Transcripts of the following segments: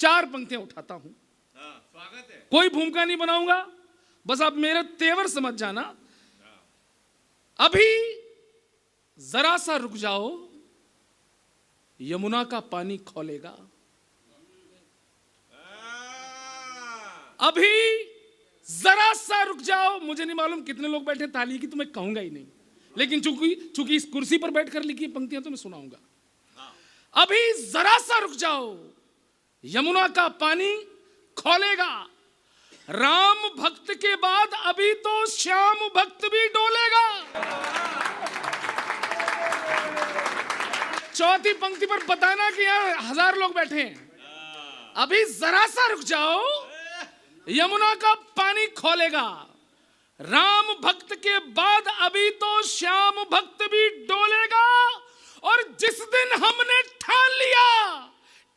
4 पंक्तियां उठाता हूं। स्वागत है। कोई भूमिका नहीं बनाऊंगा, बस आप मेरे तेवर समझ जाना। अभी जरा सा रुक जाओ, यमुना का पानी खौलेगा। अभी जरा सा रुक जाओ। मुझे नहीं मालूम कितने लोग बैठे ताली की, तो मैं कहूंगा ही नहीं, लेकिन चूंकि इस कुर्सी पर बैठकर लिखी पंक्तियां तो मैं सुनाऊंगा। अभी जरा सा रुक जाओ, यमुना का पानी खौलेगा। राम भक्त के बाद अभी तो श्याम भक्त भी डोलेगा। चौथी पंक्ति पर बताना कि यार 1000 लोग बैठे हैं। अभी जरा सा रुक जाओ, यमुना का पानी खौलेगा। राम भक्त के बाद अभी तो श्याम भक्त भी डोलेगा। और जिस दिन हमने ठान लिया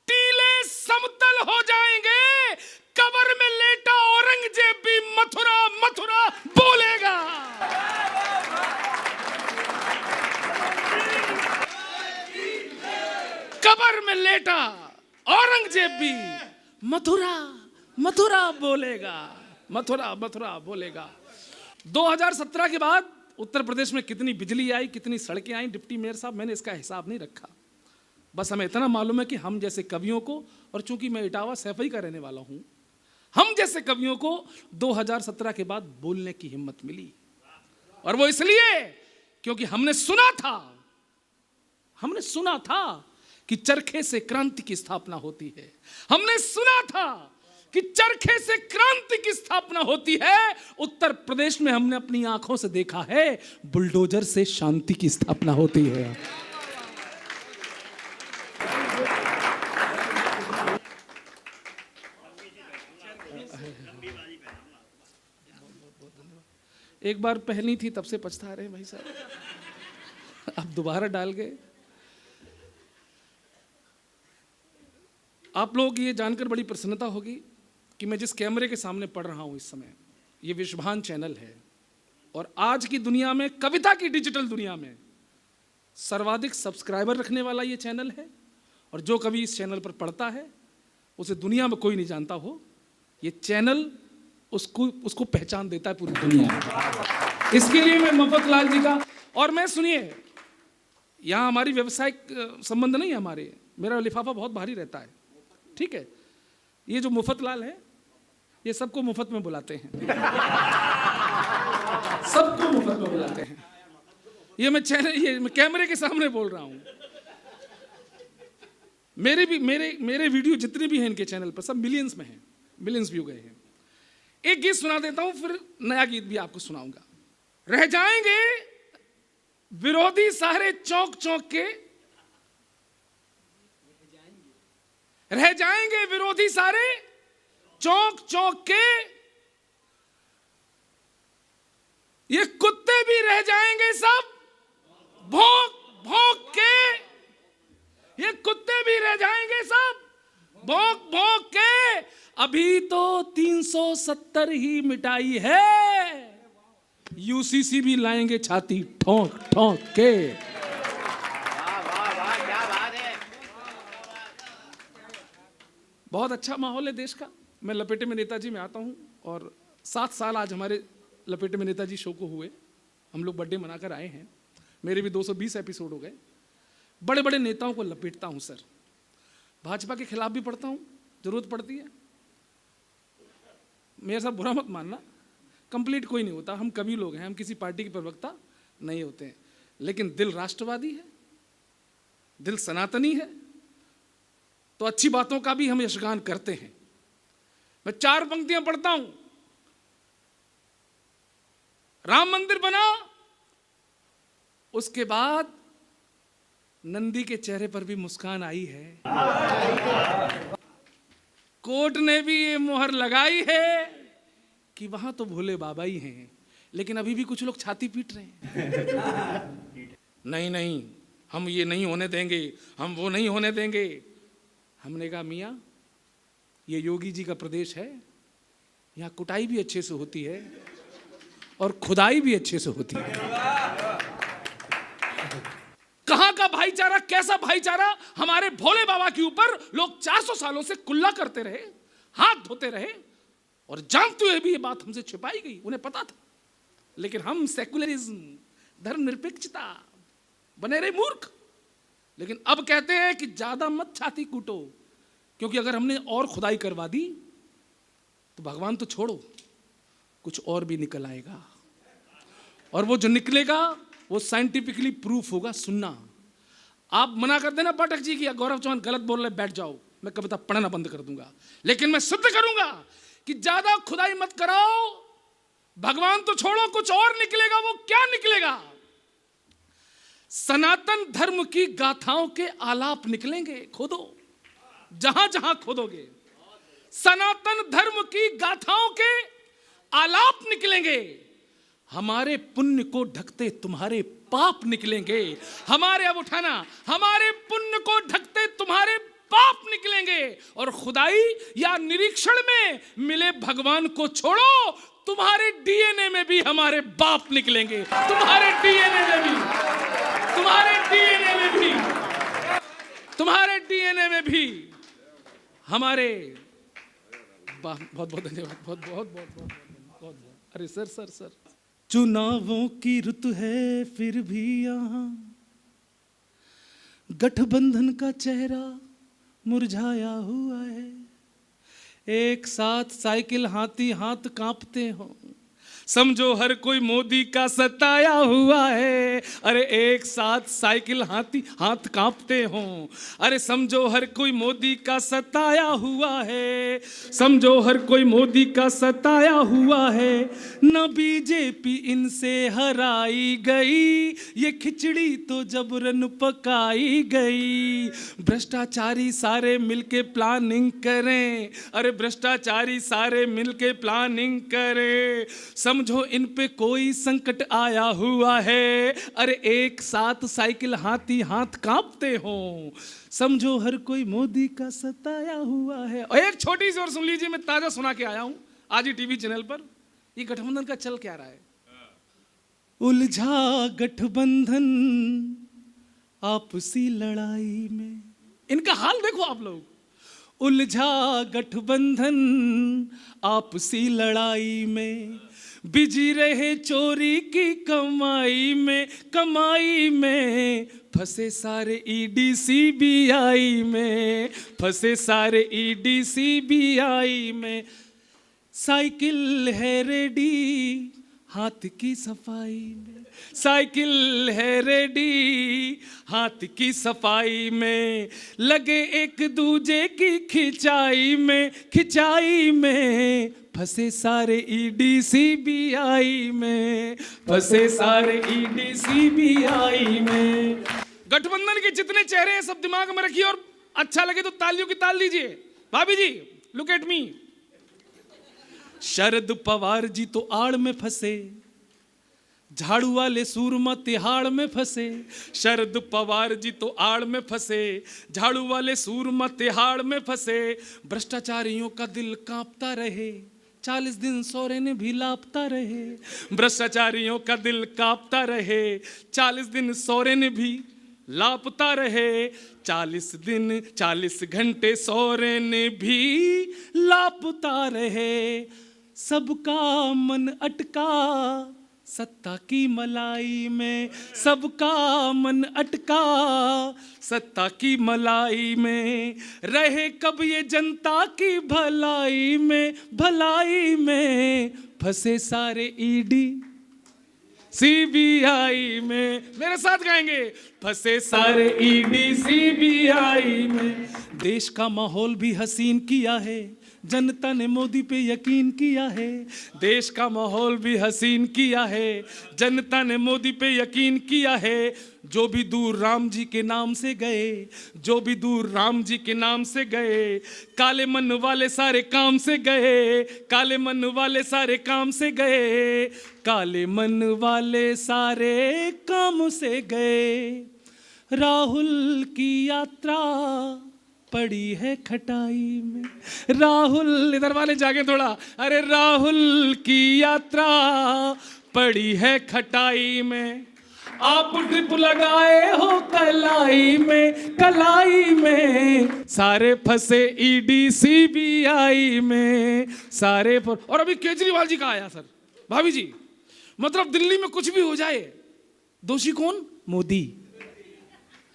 टीले समतल हो जाएंगे, कब्र में लेटा औरंगजेब भी मथुरा मथुरा बोलेगा। कब्र में लेटा औरंगजेब भी मथुरा मथुरा बोलेगा। मथुरा मथुरा बोलेगा। 2017 के बाद उत्तर प्रदेश में कितनी बिजली आई, कितनी सड़कें आई, डिप्टी मेयर साहब, मैंने इसका हिसाब नहीं रखा। बस हमें इतना मालूम है कि हम जैसे कवियों को, और चूंकि मैं इटावा सैफई का रहने वाला हूं, हम जैसे कवियों को 2017 के बाद बोलने की हिम्मत मिली। और वो इसलिए क्योंकि हमने सुना था कि चरखे से क्रांति की स्थापना होती है। हमने सुना था कि चरखे से क्रांति की स्थापना होती है। उत्तर प्रदेश में हमने अपनी आंखों से देखा है, बुलडोजर से शांति की स्थापना होती है। एक बार पहनी थी, तब से पछता रहे भाई साहब, अब दोबारा डाल गए। आप लोग ये जानकर बड़ी प्रसन्नता होगी कि मैं जिस कैमरे के सामने पढ़ रहा हूं इस समय, ये विश्वभान चैनल है। और आज की दुनिया में, कविता की डिजिटल दुनिया में, सर्वाधिक सब्सक्राइबर रखने वाला ये चैनल है। और जो कभी इस चैनल पर पढ़ता है उसे दुनिया में कोई नहीं जानता हो। ये चैनल उसको पहचान देता है पूरी दुनिया में। इसके लिए मैं मफतलाल जी का, और मैं सुनिए, यहाँ हमारी व्यवसायिक संबंध नहीं है हमारे, मेरा लिफाफा बहुत भारी रहता है, ठीक है। ये जो मुफतलाल है, ये सबको मुफ्त में बुलाते हैं, सबको मुफ्त में बुलाते हैं। ये मैं कैमरे के सामने बोल रहा हूं। मेरे वीडियो जितने भी हैं इनके चैनल पर, सब मिलियंस में हैं, मिलियंस व्यू गए हैं। एक गीत सुना देता हूं, फिर नया गीत भी आपको सुनाऊंगा। रह जाएंगे विरोधी सारे चौंक चौंक के, रह जाएंगे विरोधी सारे चौंक चौंक के, ये कुत्ते भी रह जाएंगे सब भौंक भौंक के, ये कुत्ते भी रह जाएंगे सब भौंक भौंक के। अभी तो 370 ही मिटाई है, यूसीसी भी लाएंगे छाती ठोंक ठोंक के। बहुत अच्छा माहौल है देश का। मैं लपेटे में नेताजी में आता हूं, और 7 साल आज हमारे लपेटे में नेताजी शो को हुए। हम लोग बर्थडे मनाकर आए हैं। मेरे भी 220 एपिसोड हो गए। बड़े बड़े नेताओं को लपेटता हूं सर। भाजपा के खिलाफ भी पढ़ता हूं, जरूरत पड़ती है। मेरे साथ बुरा मत मानना, कंप्लीट कोई नहीं होता, हम कवि लोग हैं, हम किसी पार्टी के प्रवक्ता नहीं होते हैं। लेकिन दिल राष्ट्रवादी है, दिल सनातनी है, तो अच्छी बातों का भी हम यशगान करते हैं। मैं 4 पंक्तियां पढ़ता हूं। राम मंदिर बना, उसके बाद नंदी के चेहरे पर भी मुस्कान आई है। कोर्ट ने भी ये मोहर लगाई है कि वहां तो भोले बाबा ही हैं, लेकिन अभी भी कुछ लोग छाती पीट रहे हैं। नहीं नहीं, हम ये नहीं होने देंगे, हम वो नहीं होने देंगे। हमने कहा मियाँ, ये योगी जी का प्रदेश है, यहाँ कुटाई भी अच्छे से होती है और खुदाई भी अच्छे से होती है। कहां का भाईचारा, कैसा भाईचारा। हमारे भोले बाबा के ऊपर लोग 400 सालों से कुल्ला करते रहे, हाथ धोते रहे, और जानते हुए भी ये बात हमसे छिपाई गई, उन्हें पता था। लेकिन हम सेकुलरिज्म, धर्मनिरपेक्षता बने रहे मूर्ख। लेकिन अब कहते हैं कि ज्यादा मत छाती कूटो, क्योंकि अगर हमने और खुदाई करवा दी तो भगवान तो छोड़ो, कुछ और भी निकल आएगा, और वो जो निकलेगा वो साइंटिफिकली प्रूफ होगा। सुनना, आप मना कर देना पाठक जी की गौरव चौहान गलत बोल रहे, बैठ जाओ, मैं कविता पढ़ना बंद कर दूंगा, लेकिन मैं सिद्ध करूंगा कि ज्यादा खुदाई मत कराओ, भगवान तो छोड़ो, कुछ और निकलेगा। वो क्या निकलेगा? सनातन धर्म की गाथाओं के आलाप निकलेंगे। खोदो, जहां जहां खोदोगे सनातन धर्म की गाथाओं के आलाप निकलेंगे। हमारे पुण्य को ढकते तुम्हारे पाप निकलेंगे। हमारे, अब उठाना, हमारे पुण्य को ढकते तुम्हारे पाप निकलेंगे। और खुदाई या निरीक्षण में मिले भगवान को छोड़ो, तुम्हारे डीएनए में भी हमारे बाप निकलेंगे। तुम्हारे डीएनए में भी, तुम्हारे डीएनए में भी, तुम्हारे डीएनए में भी हमारे। बहुत बहुत धन्यवाद, बहुत बहुत बहुत बहुत बहुत। अरे सर सर सर, चुनावों की ऋतु है फिर भी यहाँ गठबंधन का चेहरा मुरझाया हुआ है। एक साथ साइकिल हाथी हाथ कांपते हो, समझो हर कोई मोदी का सताया हुआ है। अरे एक साथ साइकिल हाथी हाथ कांपते हो, अरे समझो हर कोई मोदी का सताया हुआ है, समझो हर कोई मोदी का सताया हुआ है। न बीजेपी इनसे हराई गई, ये खिचड़ी तो जबरन पकाई गई। भ्रष्टाचारी सारे मिलके प्लानिंग करें, अरे भ्रष्टाचारी सारे मिलके प्लानिंग करें। समझो इन पे कोई संकट आया हुआ है, अरे एक साथ साइकिल हाथी हाथ कांपते हो, समझो हर कोई मोदी का सताया हुआ है। और एक छोटी सी और सुन लीजिए, मैं ताजा सुना के आया हूं आज ही टीवी चैनल पर। ये गठबंधन का चल क्या रहा है? उलझा गठबंधन आपसी लड़ाई में, इनका हाल देखो आप लोग। उलझा गठबंधन आपसी लड़ाई में, बिजी रहे चोरी की कमाई में, कमाई में फंसे सारे ईडी सीबीआई में, फंसे सारे ईडी सीबीआई में। साइकिल है रेडी हाथ की सफाई में, साइकिल है रेडी हाथ की सफाई में, लगे एक दूजे की खिंचाई में, खिंचाई में फंसे सारे ईडी सीबीआई में, फंसे सारे ईडी सीबीआई में। गठबंधन के जितने चेहरे हैं सब दिमाग में रखिए, और अच्छा लगे तो तालियों की ताल दीजिए। भाभी जी look at me. Sharad Pawar ji तो आड़ में फंसे, झाड़ू वाले सूरमा तिहाड़ में फंसे। शरद पवार जी तो आड़ में फंसे, झाड़ू वाले सूरमा तिहाड़ में फंसे। भ्रष्टाचारियों का दिल कांपता रहे, 40 दिन सोरेन भी लापता रहे। भ्रष्टाचारियों का दिल कांपता रहे, 40 दिन सोरेन भी लापता रहे। 40 दिन 40 घंटे सोरेन भी लापता रहे। सबका मन अटका सत्ता की मलाई में, सबका मन अटका सत्ता की मलाई में। रहे कब ये जनता की भलाई में, भलाई में फंसे सारे ईडी सीबीआई में। मेरे साथ गाएंगे, फंसे सारे ईडी सीबीआई में। देश का माहौल भी हसीन किया है, जनता ने मोदी पे यकीन किया है। देश का माहौल भी हसीन किया है, जनता ने मोदी पे यकीन किया है। जो भी दूर राम जी के नाम से गए, जो भी दूर राम जी के नाम से गए, काले मन वाले सारे काम से गए, काले मन वाले सारे काम से गए, काले मन वाले सारे काम से गए। राहुल की यात्रा पड़ी है खटाई में, राहुल, इधर वाले जागे थोड़ा। अरे राहुल की यात्रा पड़ी है खटाई में। आप ड्रिप लगाए हो कलाई में, सारे फंसे ईडी सीबीआई में, सारे और अभी केजरीवाल जी का आया सर, भाभी जी, मतलब दिल्ली में कुछ भी हो जाए, दोषी कौन? मोदी।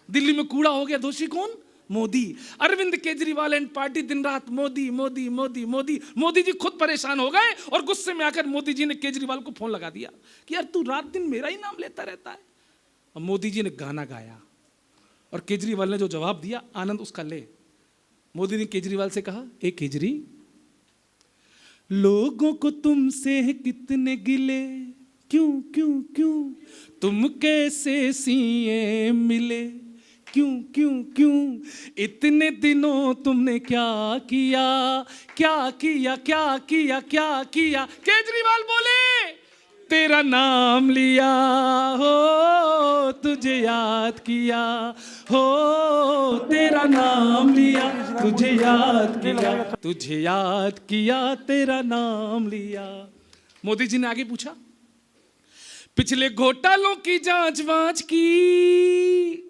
दिल्ली में कूड़ा हो गया, दोषी कौन? मोदी। अरविंद केजरीवाल एंड पार्टी दिन रात मोदी मोदी मोदी मोदी। मोदी जी खुद परेशान हो गए और गुस्से में आकर मोदी जी ने केजरीवाल को फोन लगा दिया कि यार तू रात दिन मेरा ही नाम लेता रहता है। और मोदी जी ने गाना गाया और केजरीवाल ने जो जवाब दिया, आनंद उसका ले। मोदी ने केजरीवाल से कहा, ए केजरी, लोगों को तुमसे कितने गिले, क्यों क्यों क्यों, तुम कैसे सीएम मिले, क्यों क्यों क्यों, इतने दिनों तुमने क्या किया, क्या किया क्या किया क्या किया। केजरीवाल बोले, तेरा नाम लिया हो, तुझे याद किया हो, तेरा नाम लिया, तुझे याद किया, तुझे याद किया, तेरा नाम लिया। मोदी जी ने आगे पूछा, पिछले घोटालों की जांच वांच की?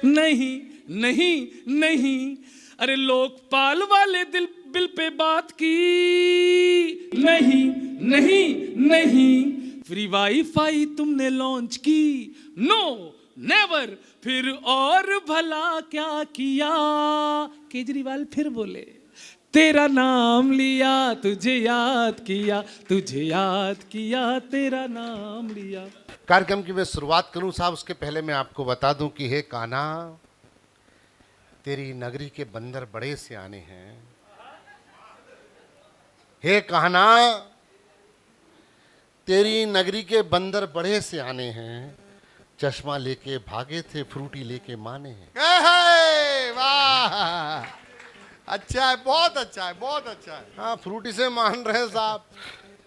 नहीं नहीं नहीं। अरे लोकपाल वाले बिल पे बात की? नहीं नहीं नहीं। फ्री वाईफाई तुमने लॉन्च की? No never. फिर और भला क्या किया? केजरीवाल फिर बोले, तेरा नाम लिया, तुझे याद किया, तुझे याद किया, तेरा नाम लिया। कार्यक्रम की मैं शुरुआत करूं साहब, उसके पहले मैं आपको बता दूं कि हे कान्हा, तेरी नगरी के बंदर बड़े सियाने हैं। हे कान्हा, तेरी नगरी के बंदर बड़े सियाने हैं, चश्मा लेके भागे थे, फ्रूटी लेके माने हैं। वाह, अच्छा है, बहुत अच्छा है, बहुत अच्छा है। हाँ, फ्रूटी से मान रहे साहब।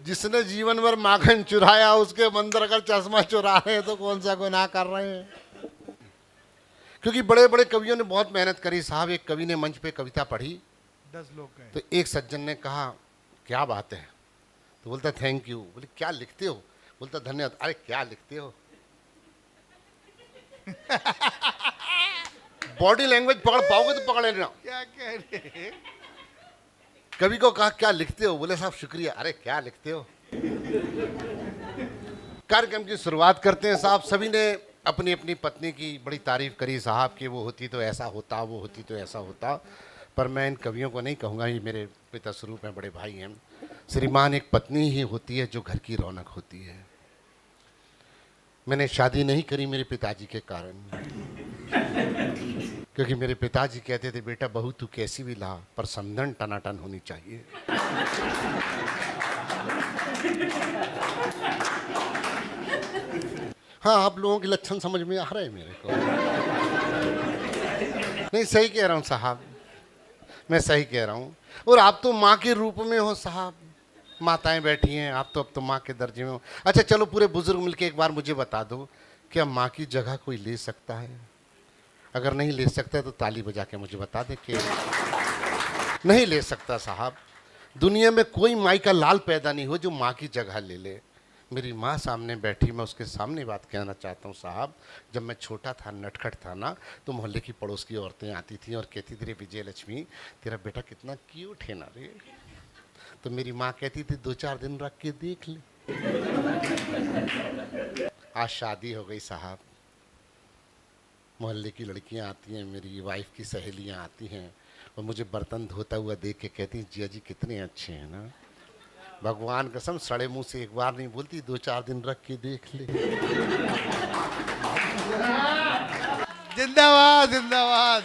जिसने जीवन भर माखन चुराया उसके बंदर अगर चश्मा चुरा रहे हैं तो कौन सा गुनाह कर रहे हैं। क्योंकि बड़े बड़े कवियों ने बहुत मेहनत करी साहब। एक कवि ने मंच पे कविता पढ़ी, 10 लोग गए तो एक सज्जन ने कहा, क्या बात है? तो बोलता थैंक यू। बोले क्या लिखते हो? बोलता धन्यवाद। अरे क्या लिखते हो? बॉडी लैंग्वेज पकड़ पाओगे तो पकड़ लेना। क्या कह रहे? कवि को कहा क्या लिखते हो? बोले साहब शुक्रिया। अरे क्या लिखते हो? कार्यक्रम की शुरुआत करते हैं साहब। सभी ने अपनी अपनी पत्नी की बड़ी तारीफ करी साहब कि वो होती तो ऐसा होता, वो होती तो ऐसा होता। पर मैं इन कवियों को नहीं कहूँगा, ये मेरे पिता स्वरूप हैं, बड़े भाई हैं। श्रीमान, एक पत्नी ही होती है जो घर की रौनक होती है। मैंने शादी नहीं करी मेरे पिताजी के कारण, क्योंकि मेरे पिताजी कहते थे, बेटा बहू तू कैसी भी ला पर समधन टनाटन होनी चाहिए। हाँ, आप लोगों के लक्षण समझ में आ रहे हैं मेरे को। नहीं, सही कह रहा हूँ साहब, मैं सही कह रहा हूँ। और आप तो माँ के रूप में हो साहब, माताएं बैठी हैं, आप तो अब तो माँ के दर्जे में हो। अच्छा चलो, पूरे बुजुर्ग मिलके एक बार मुझे बता दो, क्या माँ की जगह कोई ले सकता है? अगर नहीं ले सकता तो ताली बजा के मुझे बता दे कि नहीं ले सकता साहब। दुनिया में कोई माई का लाल पैदा नहीं हो जो माँ की जगह ले ले। मेरी माँ सामने बैठी, मैं उसके सामने बात कहना चाहता हूँ साहब। जब मैं छोटा था, नटखट था ना, तो मोहल्ले की पड़ोस की औरतें आती थी और कहती थी, रे विजय लक्ष्मी तेरा बेटा कितना क्यूट है ना रे। तो मेरी माँ कहती थी 2-4 दिन रख के देख ले। आज शादी हो गई साहब, मोहल्ले की लड़कियां आती हैं, मेरी वाइफ की सहेलियां आती हैं और मुझे बर्तन धोता हुआ देख के कहती हैं, जिया जी कितने अच्छे हैं ना। भगवान कसम, सड़े मुंह से एक बार नहीं बोलती, 2-4 दिन रख के देख ले। जिंदाबाद जिंदाबाद,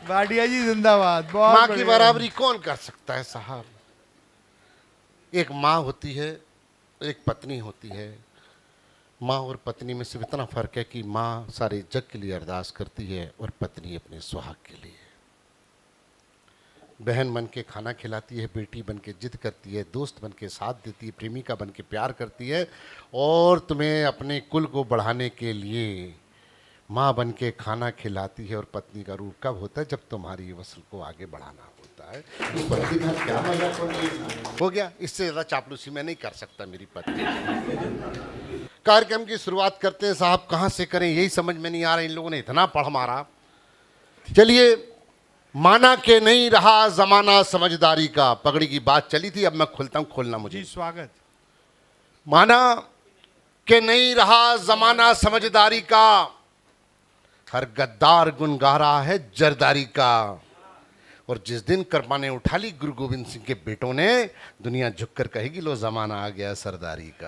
भाटिया जी जिंदाबाद। बहुत माँ की बराबरी कौन कर सकता है साहब? एक माँ होती है, एक पत्नी होती है। माँ और पत्नी में सिर्फ इतना फर्क है कि माँ सारे जग के लिए अरदास करती है और पत्नी अपने सुहाग के लिए। बहन बन के खाना खिलाती है, बेटी बन के जिद करती है, दोस्त बन के साथ देती है, प्रेमिका बन के प्यार करती है। और तुम्हें अपने कुल को बढ़ाने के लिए माँ बन के खाना खिलाती है। और पत्नी का रूप कब होता है? जब तुम्हारी वसल को आगे बढ़ाना होता है। उस पत्नी का क्या मजाक हो गया? इससे ज़्यादा चापलूसी मैं नहीं कर सकता मेरी पत्नी। कार्यक्रम की शुरुआत करते हैं साहब, कहाँ से करें यही समझ में नहीं आ रहा। इन लोगों ने इतना पढ़ मारा। चलिए, माना के नहीं रहा जमाना समझदारी का, पगड़ी की बात चली थी, अब मैं खुलता हूं, खोलना मुझे। जी स्वागत। माना के नहीं रहा जमाना समझदारी का, हर गद्दार गुन गा रहा है जरदारी का। और जिस दिन करमाने उठा ली गुरु गोविंद सिंह के बेटों ने, दुनिया झुककर कहेगी लो जमाना आ गया सरदारी का।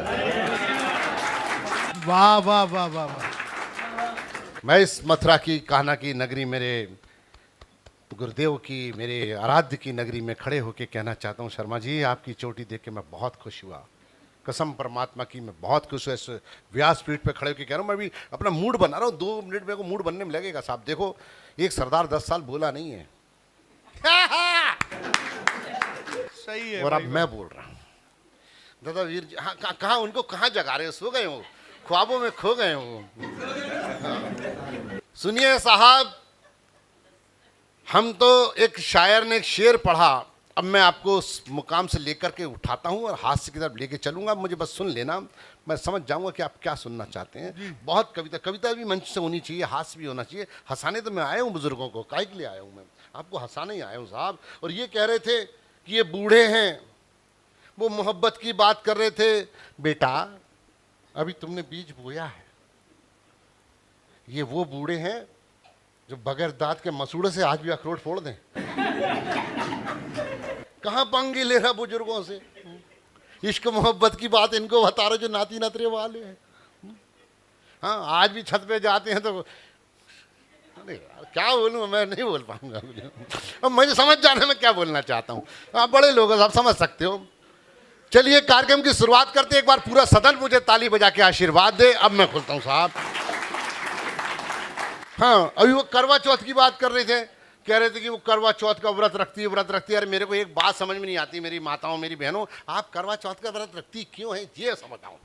वाह वाह वाह वाह वाह। मैं इस मथुरा की कान्हा की नगरी, मेरे गुरुदेव की, मेरे आराध्य की नगरी में खड़े होकर कहना चाहता हूँ, शर्मा जी आपकी चोटी देख के मैं बहुत खुश हुआ। कसम परमात्मा की मैं बहुत खुश हुआ। इस व्यासपीठ पे खड़े होकर कह रहा हूँ, मैं भी अपना मूड बना रहा हूँ। 2 मिनट मेरे को मूड बनने में लगेगा साहब। देखो, एक सरदार 10 साल बोला नहीं है सही है और अब भाई। मैं बोल रहा हूँ। दादा वीर जी, हाँ, कहाँ उनको कहाँ जगा रहे हो? सो गए हो, ख्वाबों में खो गए हो। सुनिए साहब, हम तो एक शायर ने एक शेर पढ़ा, अब मैं आपको उस मुकाम से लेकर के उठाता हूँ और हास्य की तरफ लेके चलूंगा। मुझे बस सुन लेना, मैं समझ जाऊंगा कि आप क्या सुनना चाहते हैं। बहुत कविता भी मंच से होनी चाहिए, हास्य भी होना चाहिए। हंसाने तो मैं आया हूँ बुजुर्गों को, काहे के लिए आया हूँ मैं? आपको हंसाने ही आया हूँ साहब। और ये कह रहे थे कि ये बूढ़े हैं, वो मोहब्बत की बात कर रहे थे। बेटा, अभी तुमने बीज बोया है। ये वो बूढ़े हैं जो बगैर दांत के मसूड़े से आज भी अखरोट फोड़ दें। कहाँ पंगे ले रहा बुजुर्गों से? इश्क मोहब्बत की बात इनको बता रहे जो नाती नतरे वाले हैं। हाँ, आज भी छत पे जाते हैं तो अरे यार क्या बोलूँ, मैं नहीं बोल पाऊंगा। अब मुझे समझ जाना मैं क्या बोलना चाहता हूँ। आप बड़े लोग हैं, आप समझ सकते हो। चलिए कार्यक्रम की शुरुआत करते हैं। एक बार पूरा सदन मुझे ताली बजा के आशीर्वाद दे। अब मैं खुलता हूँ साहब। हाँ, अभी वो करवा चौथ की बात कर रहे थे, कह रहे थे कि वो करवा चौथ का व्रत रखती है। अरे मेरे को एक बात समझ में नहीं आती, मेरी माताओं, मेरी बहनों, आप करवा चौथ का व्रत रखती क्यों है ये समझाओ।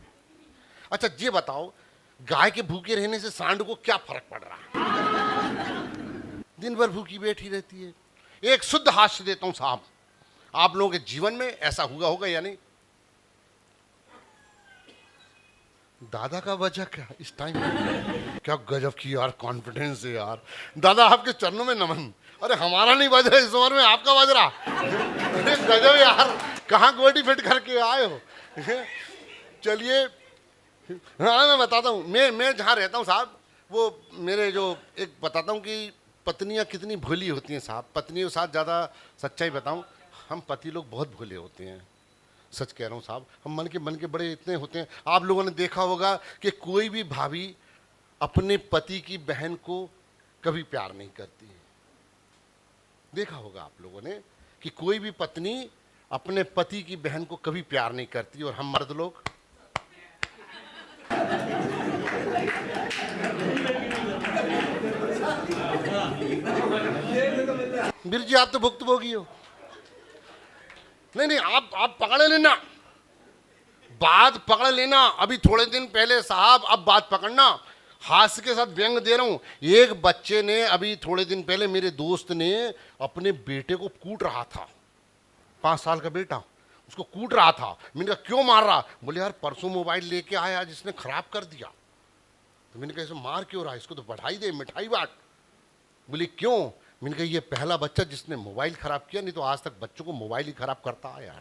अच्छा ये बताओ, गाय के भूखे रहने से सांड को क्या फर्क पड़ रहा है? दिन भर भूखी बैठी रहती है। एक शुद्ध हास्य देता हूं साहब, आप लोगों के जीवन में ऐसा हुआ होगा या नहीं? दादा का वजह क्या इस टाइम? क्या गजब की यार कॉन्फिडेंस है यार। दादा आपके चरणों में नमन। अरे हमारा नहीं बज रहा इस उम्र में, आपका बज रहा। अरे गजब यार, कहाँ गोटी फिट करके आए हो। चलिए, हाँ मैं बताता हूँ। मैं जहाँ रहता हूँ साहब, वो मेरे जो एक बताता हूँ कि पत्नियाँ कितनी भोली होती हैं साहब। पत्नियों के साथ ज़्यादा सच्चाई बताऊँ, हम पति लोग बहुत भोले होते हैं। सच कह रहा हूँ साहब, हम मन के बड़े इतने होते हैं। आप लोगों ने देखा होगा कि कोई भी भाभी अपने पति की बहन को कभी प्यार नहीं करती है। देखा होगा आप लोगों ने कि कोई भी पत्नी अपने पति की बहन को कभी प्यार नहीं करती। और हम मर्द लोग, वीर जी आप तो भुक्तभोगी हो। नहीं, आप पकड़ लेना, बात पकड़ लेना। अभी थोड़े दिन पहले साहब, अब बात पकड़ना, हास्य के साथ व्यंग दे रहा हूं। एक बच्चे ने अभी थोड़े दिन पहले, मेरे दोस्त ने अपने बेटे को कूट रहा था। 5 साल का बेटा, उसको कूट रहा था। मैंने कहा क्यों मार रहा? बोले यार परसों मोबाइल लेके आया, आज इसने खराब कर दिया। तो मैंने कहा इसे मार क्यों रहा? इसको तो बढ़ाई दे, मिठाई बांट। बोले क्यों? मैंने कहा ये पहला बच्चा जिसने मोबाइल खराब किया, नहीं तो आज तक बच्चों को मोबाइल ही खराब करता आया।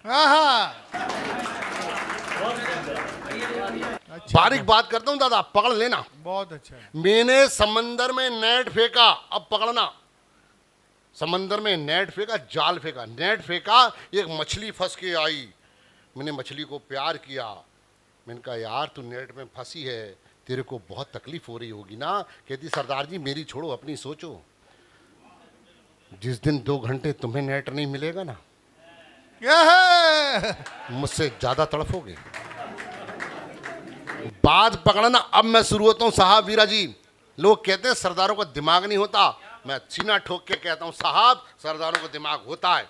बारीक बात करता हूं दादा, पकड़ लेना। बहुत अच्छा है। मैंने समंदर में नेट फेंका, अब पकड़ना। समंदर में नेट फेंका, जाल फेंका, नेट फेंका, एक मछली फंस के आई। मैंने मछली को प्यार किया। मैंने कहा यार तू नेट में फंसी है, तेरे को बहुत तकलीफ हो रही होगी ना। कहती सरदार जी मेरी छोड़ो, अपनी सोचो। जिस दिन 2 घंटे तुम्हें नेट नहीं मिलेगा ना, मुझसे ज्यादा तड़फोगे। बात पकड़ना। अब मैं शुरू होता हूं साहब। वीरा जी, लोग कहते हैं सरदारों का दिमाग नहीं होता। मैं सीना ठोक के कहता हूं साहब, सरदारों को दिमाग होता है।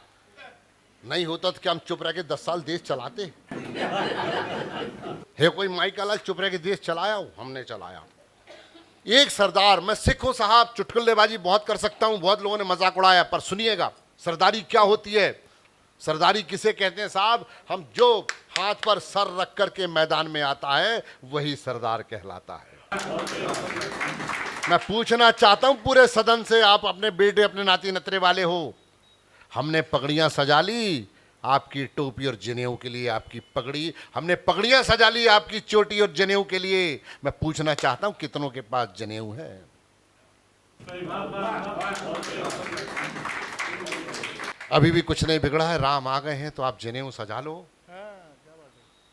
नहीं होता तो क्या हम चुप रह के 10 साल देश चलाते? है कोई माई का लाल चुप रह के देश चलाया हो? हमने चलाया। एक सरदार, मैं सिख हूं साहब, चुटकुलेबाजी बहुत कर सकता हूं, बहुत लोगों ने मजाक उड़ाया, पर सुनिएगा सरदारी क्या होती है। सरदारी किसे कहते हैं साहब? हम जो हाथ पर सर रख करके मैदान में आता है, वही सरदार कहलाता है। मैं पूछना चाहता हूं पूरे सदन से, आप अपने बेटे अपने नाती नतरे वाले हो, हमने पगड़ियां सजा ली आपकी टोपी और जनेऊ के लिए, आपकी पगड़ी, हमने पगड़ियां सजा ली आपकी चोटी और जनेऊ के लिए। मैं पूछना चाहता हूं कितनों के पास जनेऊ है? अभी भी कुछ नहीं बिगड़ा है, राम आ गए हैं तो आप जनेऊ सजा लो,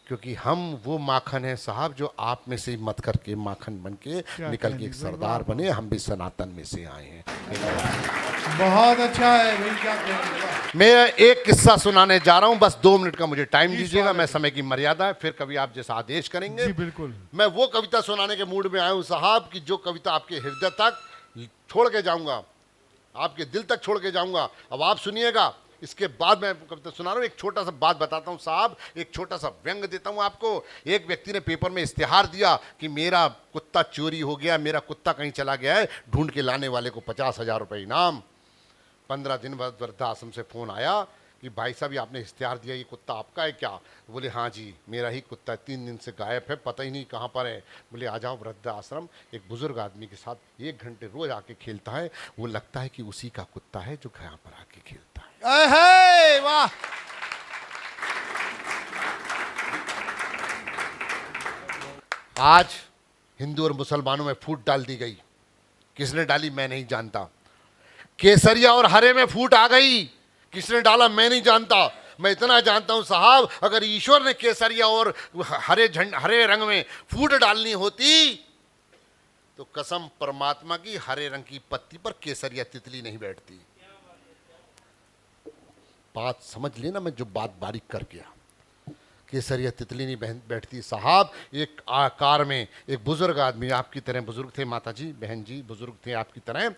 क्योंकि हम वो माखन है साहब जो आप में से मत करके माखन बन के निकल के एक सरदार बने। हम भी सनातन में से आए हैं। बहुत अच्छा है भाई, क्या कहेंगे। मैं एक किस्सा सुनाने जा रहा हूं, बस 2 मिनट का मुझे टाइम दीजिएगा, मैं समय की मर्यादा है, फिर कभी आप जैसा आदेश करेंगे। जी बिल्कुल। मैं वो कविता सुनाने के मूड में आया हूं साहब कि जो कविता आपके हृदय तक छोड़ के जाऊंगा, आपके दिल तक छोड़ के जाऊंगा। अब आप सुनिएगा, इसके बाद मैं कविता सुना रहा हूं। एक छोटा सा बात बताता हूं साहब, एक छोटा सा व्यंग देता हूं आपको। एक व्यक्ति ने पेपर में इश्तिहार दिया कि मेरा कुत्ता चोरी हो गया, मेरा कुत्ता कहीं चला गया है, ढूंढ के लाने वाले को 50,000 रुपये इनाम। 15 दिन बाद वृद्धाश्रम से फोन आया कि भाई साहब ये आपने इश्तिहार दिया, ये कुत्ता आपका है क्या? बोले हाँ जी मेरा ही कुत्ता है, 3 दिन से गायब है, पता ही नहीं कहाँ पर है। बोले आ जाओ वृद्धाश्रम। एक बुजुर्ग आदमी के साथ 1 घंटे रोज आके खेलता है, वो लगता है कि उसी का कुत्ता है जो यहाँ पर आके खेलता है। अहे वाह। आज हिंदू और मुसलमानों में फूट डाल दी गई, किसने डाली मैं नहीं जानता। केसरिया और हरे में फूट आ गई, किसने डाला मैं नहीं जानता। मैं इतना जानता हूं साहब, अगर ईश्वर ने केसरिया और हरे रंग में फूट डालनी होती तो कसम परमात्मा की, हरे रंग की पत्ती पर केसरिया तितली नहीं बैठती। बात समझ लेना, मैं जो बात बारीक कर गया, केसरिया तितली नहीं बैठती साहब। एक आकार में एक बुजुर्ग आदमी, आपकी तरह बुजुर्ग थे माता जी, बहन जी बुजुर्ग थे आपकी तरह।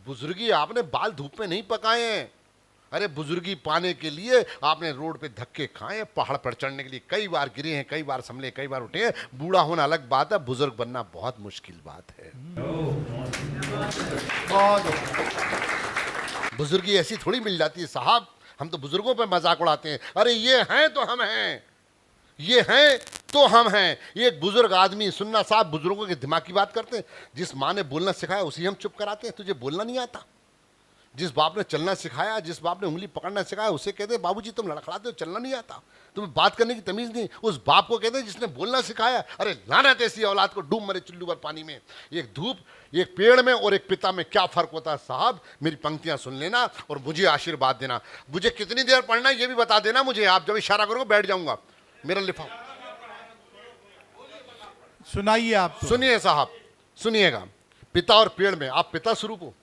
बुजुर्गी आपने बाल धूप में नहीं पकाए हैं, अरे बुजुर्गी पाने के लिए आपने रोड पे धक्के खाए हैं, पहाड़ पर चढ़ने के लिए कई बार गिरे हैं, कई बार संभले, कई बार उठे हैं। बूढ़ा होना अलग बात है, बुजुर्ग बनना बहुत मुश्किल बात है। बुजुर्गी ऐसी थोड़ी मिल जाती है साहब। हम तो बुजुर्गों पे मजाक उड़ाते हैं, अरे ये हैं तो हम हैं, ये हैं तो हम हैं। ये बुजुर्ग आदमी, सुनना साहब, बुजुर्गों के दिमाग की बात करते हैं। जिस माँ ने बोलना सिखाया उसी हम चुप कराते हैं, तुझे बोलना नहीं आता। जिस बाप ने चलना सिखाया, जिस बाप ने उंगली पकड़ना सिखाया, उसे कहते हैं बाबूजी तुम लड़खड़ाते हो, चलना नहीं आता, तुम्हें बात करने की तमीज नहीं। उस बाप को कहते हैं जिसने बोलना सिखाया। अरे लानत ऐसी औलाद को, डूब मरे चुल्लू भर पानी में। एक धूप, एक पेड़ में और एक पिता में क्या फर्क होता है साहब। मेरी पंक्तियां सुन लेना और मुझे आशीर्वाद देना। मुझे कितनी देर पढ़ना है ये भी बता देना मुझे। आप जब इशारा करोगे बैठ जाऊंगा। मेरा लिफाफा सुनाइए आप तो। सुनिए साहब, सुनिएगा। पिता और पेड़ में, आप पिता स्वरूप हो।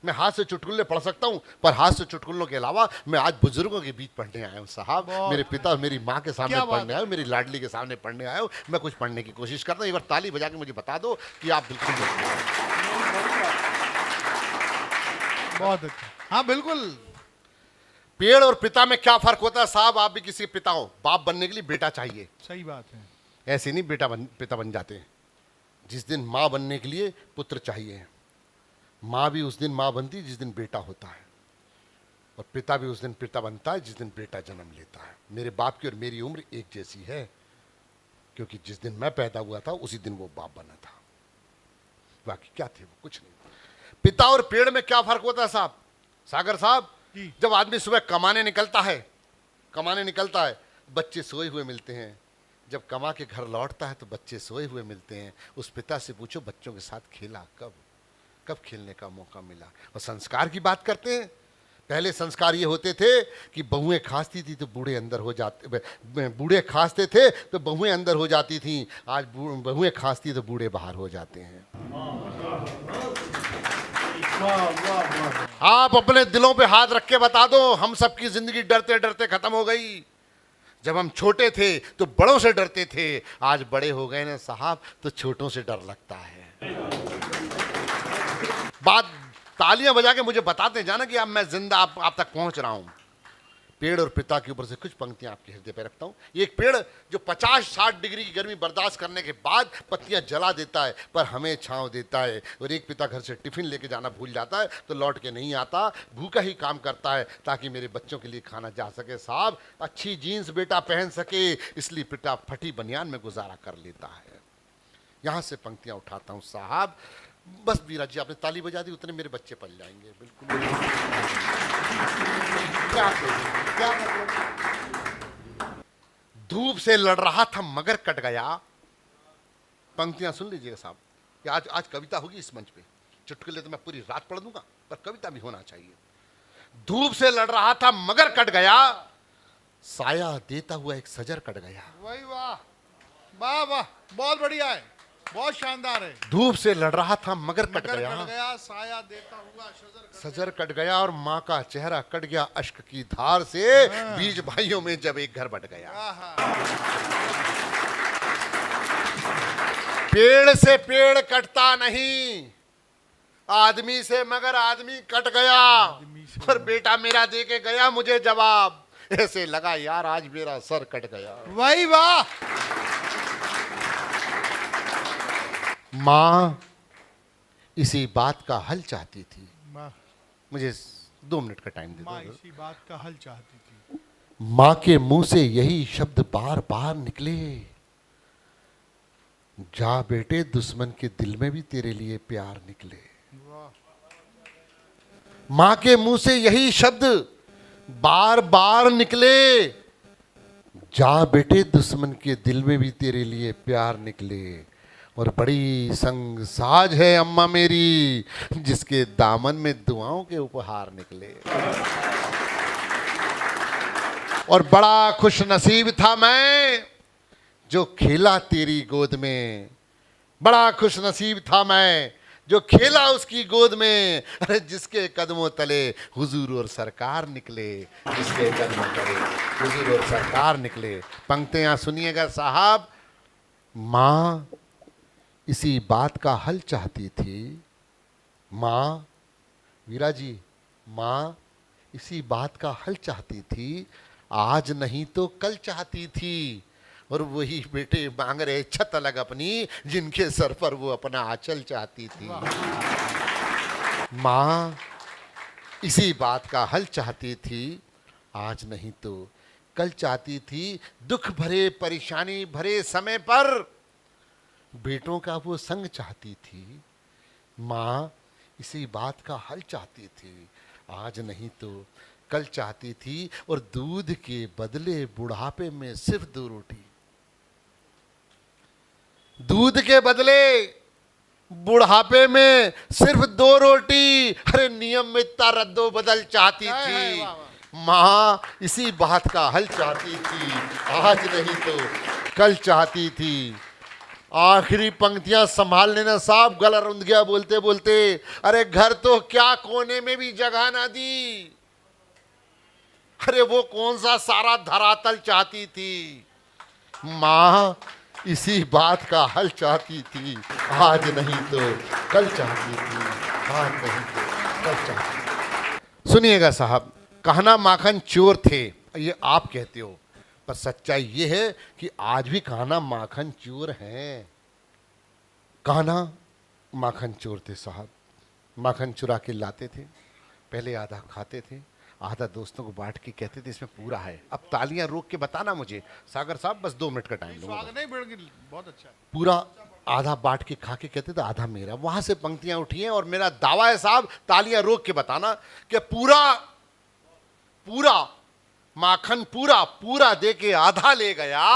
मैं हाथ से चुटकुल्ले पढ़ सकता हूं, पर हाथ से चुटकुल्लों के अलावा मैं आज बुजुर्गों के बीच पढ़ने आया हूं साहब। मेरे पिता और मेरी माँ के सामने पढ़ने आया हूं, मेरी लाडली के सामने पढ़ने आया हूं। मैं कुछ पढ़ने की कोशिश करता हूं। एक बार ताली बजा के मुझे बता दो कि आप बिल्कुल बहुत अच्छा। हाँ बिल्कुल। पेड़ और पिता में क्या फर्क होता है साहब। आप भी किसी के पिता हो, बाप बनने के लिए बेटा चाहिए, सही बात है। ऐसे नहीं पिता बन जाते हैं। जिस दिन माँ बनने के लिए पुत्र चाहिए, माँ भी उस दिन माँ बनती जिस दिन बेटा होता है, और पिता भी उस दिन पिता बनता है जिस दिन बेटा जन्म लेता है। मेरे बाप की और मेरी उम्र एक जैसी है, क्योंकि जिस दिन मैं पैदा हुआ था उसी दिन वो बाप बना था। बाकी क्या थे वो, कुछ नहीं। पिता और पेड़ में क्या फर्क होता है साहब। सागर साहब, जब आदमी सुबह कमाने निकलता है, बच्चे सोए हुए मिलते हैं। जब कमा के घर लौटता है तो बच्चे सोए हुए मिलते हैं। उस पिता से पूछो बच्चों के साथ खेला कब खेलने का मौका मिला। और संस्कार की बात करते हैं, पहले संस्कार ये होते थे कि बहुएं खांसती थी तो बूढ़े अंदर हो जाते, बूढ़े खांसते थे तो बहुएं अंदर हो जाती थी। आज बहुएं खांसती तो बूढ़े बाहर हो जाते हैं। आप अपने दिलों पे हाथ रख के बता दो, हम सबकी जिंदगी डरते डरते खत्म हो गई। जब हम छोटे थे तो बड़ों से डरते थे, आज बड़े हो गए ना साहब तो छोटों से डर लगता है। बात तालियां बजा के मुझे बताते जाना कि अब मैं जिंदा आप तक पहुंच रहा हूं। पेड़ और पिता के ऊपर से कुछ पंक्तियां आपके हृदय पे रखता हूं। ये एक पेड़ जो 50-60 डिग्री की गर्मी बर्दाश्त करने के बाद पत्तियां जला देता है पर हमें छांव देता है। और एक पिता घर से टिफिन लेके जाना भूल जाता है तो लौट के नहीं आता, भूखा ही काम करता है ताकि मेरे बच्चों के लिए खाना जा सके। साहब अच्छी जीन्स बेटा पहन सके, इसलिए पिता फटी बनियान में गुजारा कर लेता है। यहां से पंक्तियां उठाता हूं साहब। बस वीरा जी आपने ताली बजा दी, उतने मेरे बच्चे पल जाएंगे। बिल्कुल क्या मतलब? धूप से लड़ रहा था मगर कट गया। पंक्तियां सुन लीजिएगा साहब। आज कविता होगी इस मंच पे। चुटकुले तो मैं पूरी रात पढ़ दूंगा पर कविता भी होना चाहिए। धूप से लड़ रहा था मगर कट गया, साया देता हुआ एक सजर कट गया। वही वाह, वाह वाह, बहुत बढ़िया है, बहुत शानदार है। धूप से लड़ रहा था मगर कट गया, साया देता हुआ सजर कट गया और माँ का चेहरा कट गया अश्क की धार से। बीज भाइयों में जब एक घर बट गया। पेड़ से पेड़ कटता नहीं, आदमी से मगर आदमी कट गया। और बेटा मेरा दे के गया मुझे जवाब, ऐसे लगा यार आज मेरा सर कट गया। वही वाह। माँ इसी बात का हल चाहती थी। मुझे 2 मिनट का टाइम दे दो। माँ इसी बात का हल चाहती थी। माँ के मुंह से यही शब्द बार बार निकले, जा बेटे दुश्मन के दिल में भी तेरे लिए प्यार निकले। माँ के मुंह से यही शब्द बार बार निकले, जा बेटे दुश्मन के दिल में भी तेरे लिए प्यार निकले। और बड़ी संग साज है अम्मा मेरी, जिसके दामन में दुआओं के उपहार निकले। और बड़ा खुश नसीब था मैं जो खेला तेरी गोद में, बड़ा खुश नसीब था मैं जो खेला उसकी गोद में। अरे जिसके कदमों तले हुजूर और सरकार निकले, जिसके कदमों तले हुजूर और सरकार निकले। पंक्तियां सुनिएगा साहब। माँ इसी बात का हल चाहती थी। माँ वीरा जी, माँ इसी बात का हल चाहती थी, आज नहीं तो कल चाहती थी। और वही बेटे मांग रहे छत अलग अपनी, जिनके सर पर वो अपना आंचल चाहती थी। माँ इसी बात का हल चाहती थी, आज नहीं तो कल चाहती थी। दुख भरे परेशानी भरे समय पर बेटों का वो संग चाहती थी। माँ इसी बात का हल चाहती थी, आज नहीं तो कल चाहती थी। और दूध के बदले बुढ़ापे में सिर्फ 2 रोटी, दूध के बदले बुढ़ापे में सिर्फ 2 रोटी। अरे नियमितता रद्दो बदल चाहती थी। माँ इसी बात का हल चाहती थी, आज नहीं तो कल चाहती थी। आखिरी पंक्तियां संभाल लेना साहब, गला रुंध गया बोलते बोलते। अरे घर तो क्या कोने में भी जगह ना दी, अरे वो कौन सा सारा धरातल चाहती थी। माँ इसी बात का हल चाहती थी, आज नहीं तो कल चाहती थी, आज नहीं तो कल चाहती थी। सुनिएगा साहब, कहना माखन चोर थे ये आप कहते हो, पर सच्चाई ये है कि आज भी कान्हा माखन चोर हैं। कान्हा माखन चोर थे साहब। माखन चुरा के लाते थे, पहले आधा खाते थे, आधा दोस्तों को बांट के कहते थे इसमें पूरा है। अब तालियां रोक के बताना मुझे सागर साहब, बस 2 मिनट का टाइम दूंगा। बहुत अच्छा है। पूरा आधा बांट के खा के कहते थे आधा मेरा। वहां से पंक्तियां उठी हैं और मेरा दावा है साहब, तालियां रोक के बताना कि पूरा पूरा माखन पूरा पूरा दे के आधा ले गया,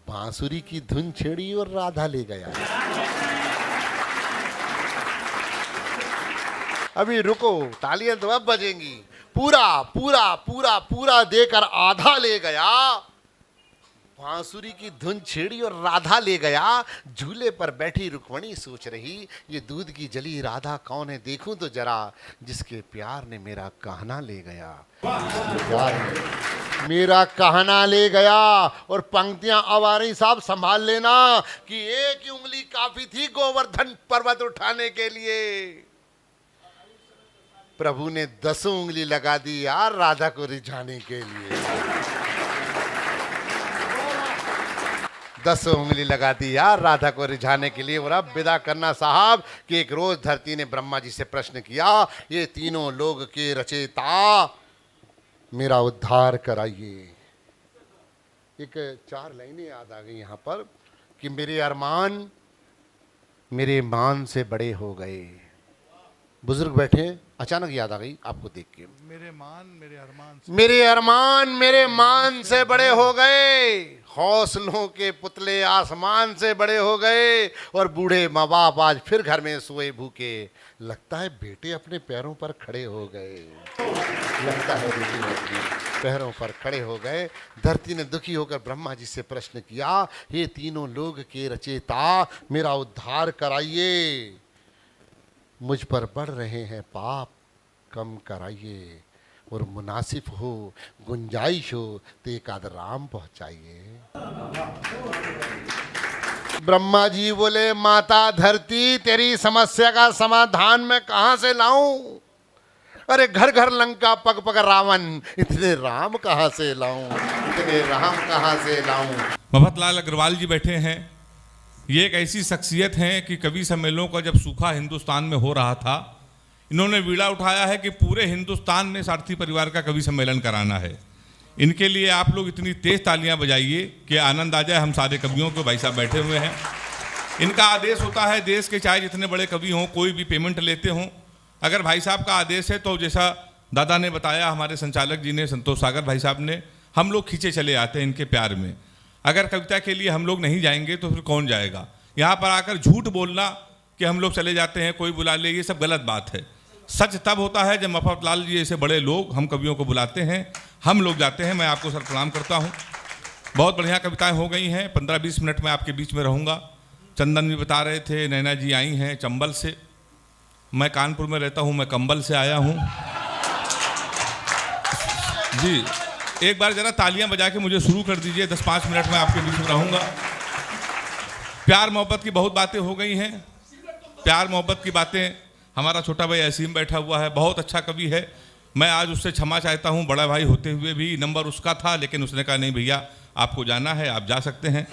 बांसुरी की धुन छेड़ी और राधा ले गया। अभी रुको, तालियां तो अब बजेंगी। पूरा पूरा पूरा पूरा देकर आधा ले गया, बांसुरी की धुन छेड़ी और राधा ले गया। झूले पर बैठी रुक्मणी सोच रही, ये दूध की जली राधा कौन है, देखूं तो जरा, जिसके प्यार ने मेरा कहना ले गया, मेरा कहना ले गया। और पंक्तियां अब आ रही साहब, संभाल लेना कि एक ही उंगली काफी थी गोवर्धन पर्वत उठाने के लिए। प्रभु ने 10 उंगली लगा दी यार राधा को रिझाने के लिए। 10 उंगली लगा दी यार राधा को रिझाने के लिए। और अब विदा करना साहब कि एक रोज धरती ने ब्रह्मा जी से प्रश्न किया, ये तीनों लोग के रचयिता मेरा उद्धार कराइए। एक 4 लाइनें याद आ गई यहाँ पर कि मेरे अरमान मेरे मान से बड़े हो गए। बुजुर्ग बैठे, अचानक याद आ गई आपको देख के। मेरे मान मेरे अरमान मेरे अरमान मेरे मान से बड़े हो गए, हौसलों के पुतले आसमान से बड़े हो गए, और बूढ़े माँ बाप आज फिर घर में सोए भूखे। लगता है बेटे अपने पैरों पर खड़े हो गए। लगता है बेटे अपने पैरों पर खड़े हो गए। धरती ने दुखी होकर ब्रह्मा जी से प्रश्न किया, ये तीनों लोग के रचयिता मेरा उद्धार कराइए। मुझ पर बढ़ रहे हैं पाप, कम कराइए, और मुनासिब हो गुंजाइश हो तो एक आध राम पहुंचाइए। ब्रह्मा जी बोले, माता धरती तेरी समस्या का समाधान मैं कहां से लाऊं? अरे घर घर लंका पग पग रावण, इतने राम कहां से लाऊं? इतने राम कहां से लाऊं? मफतलाल अग्रवाल जी बैठे हैं। ये एक ऐसी शख्सियत हैं कि कवि सम्मेलनों का जब सूखा हिंदुस्तान में हो रहा था, इन्होंने बीड़ा उठाया है कि पूरे हिंदुस्तान में सारथी परिवार का कवि सम्मेलन कराना है। इनके लिए आप लोग इतनी तेज तालियां बजाइए कि आनंद आ जाए हम सारे कवियों को। भाई साहब बैठे हुए हैं। इनका आदेश होता है, देश के चाहे जितने बड़े कवि हों, कोई भी पेमेंट लेते हों, अगर भाई साहब का आदेश है तो जैसा दादा ने बताया, हमारे संचालक जी ने, संतोष सागर भाई साहब ने, हम लोग खींचे चले आते हैं इनके प्यार में। अगर कविता के लिए हम लोग नहीं जाएंगे तो फिर कौन जाएगा? यहाँ पर आकर झूठ बोलना कि हम लोग चले जाते हैं, कोई बुला ले, ये सब गलत बात है। सच तब होता है जब मफतलाल जी जैसे बड़े लोग हम कवियों को बुलाते हैं, हम लोग जाते हैं। मैं आपको सर प्रणाम करता हूँ। बहुत बढ़िया कविताएं हो गई हैं। 15-20 मिनट में आपके बीच में रहूँगा। चंदन भी बता रहे थे, नैना जी आई हैं चंबल से, मैं कानपुर में रहता हूँ, मैं कंबल से आया हूँ जी। एक बार ज़रा तालियां बजा के मुझे शुरू कर दीजिए, 10-5 मिनट में आपके बीच में रहूँगा। प्यार मोहब्बत की बहुत बातें हो गई हैं। प्यार मोहब्बत की बातें, हमारा छोटा भाई असीम बैठा हुआ है, बहुत अच्छा कवि है। मैं आज उससे क्षमा चाहता हूँ, बड़ा भाई होते हुए भी नंबर उसका था, लेकिन उसने कहा नहीं भैया आपको जाना है, आप जा सकते हैं।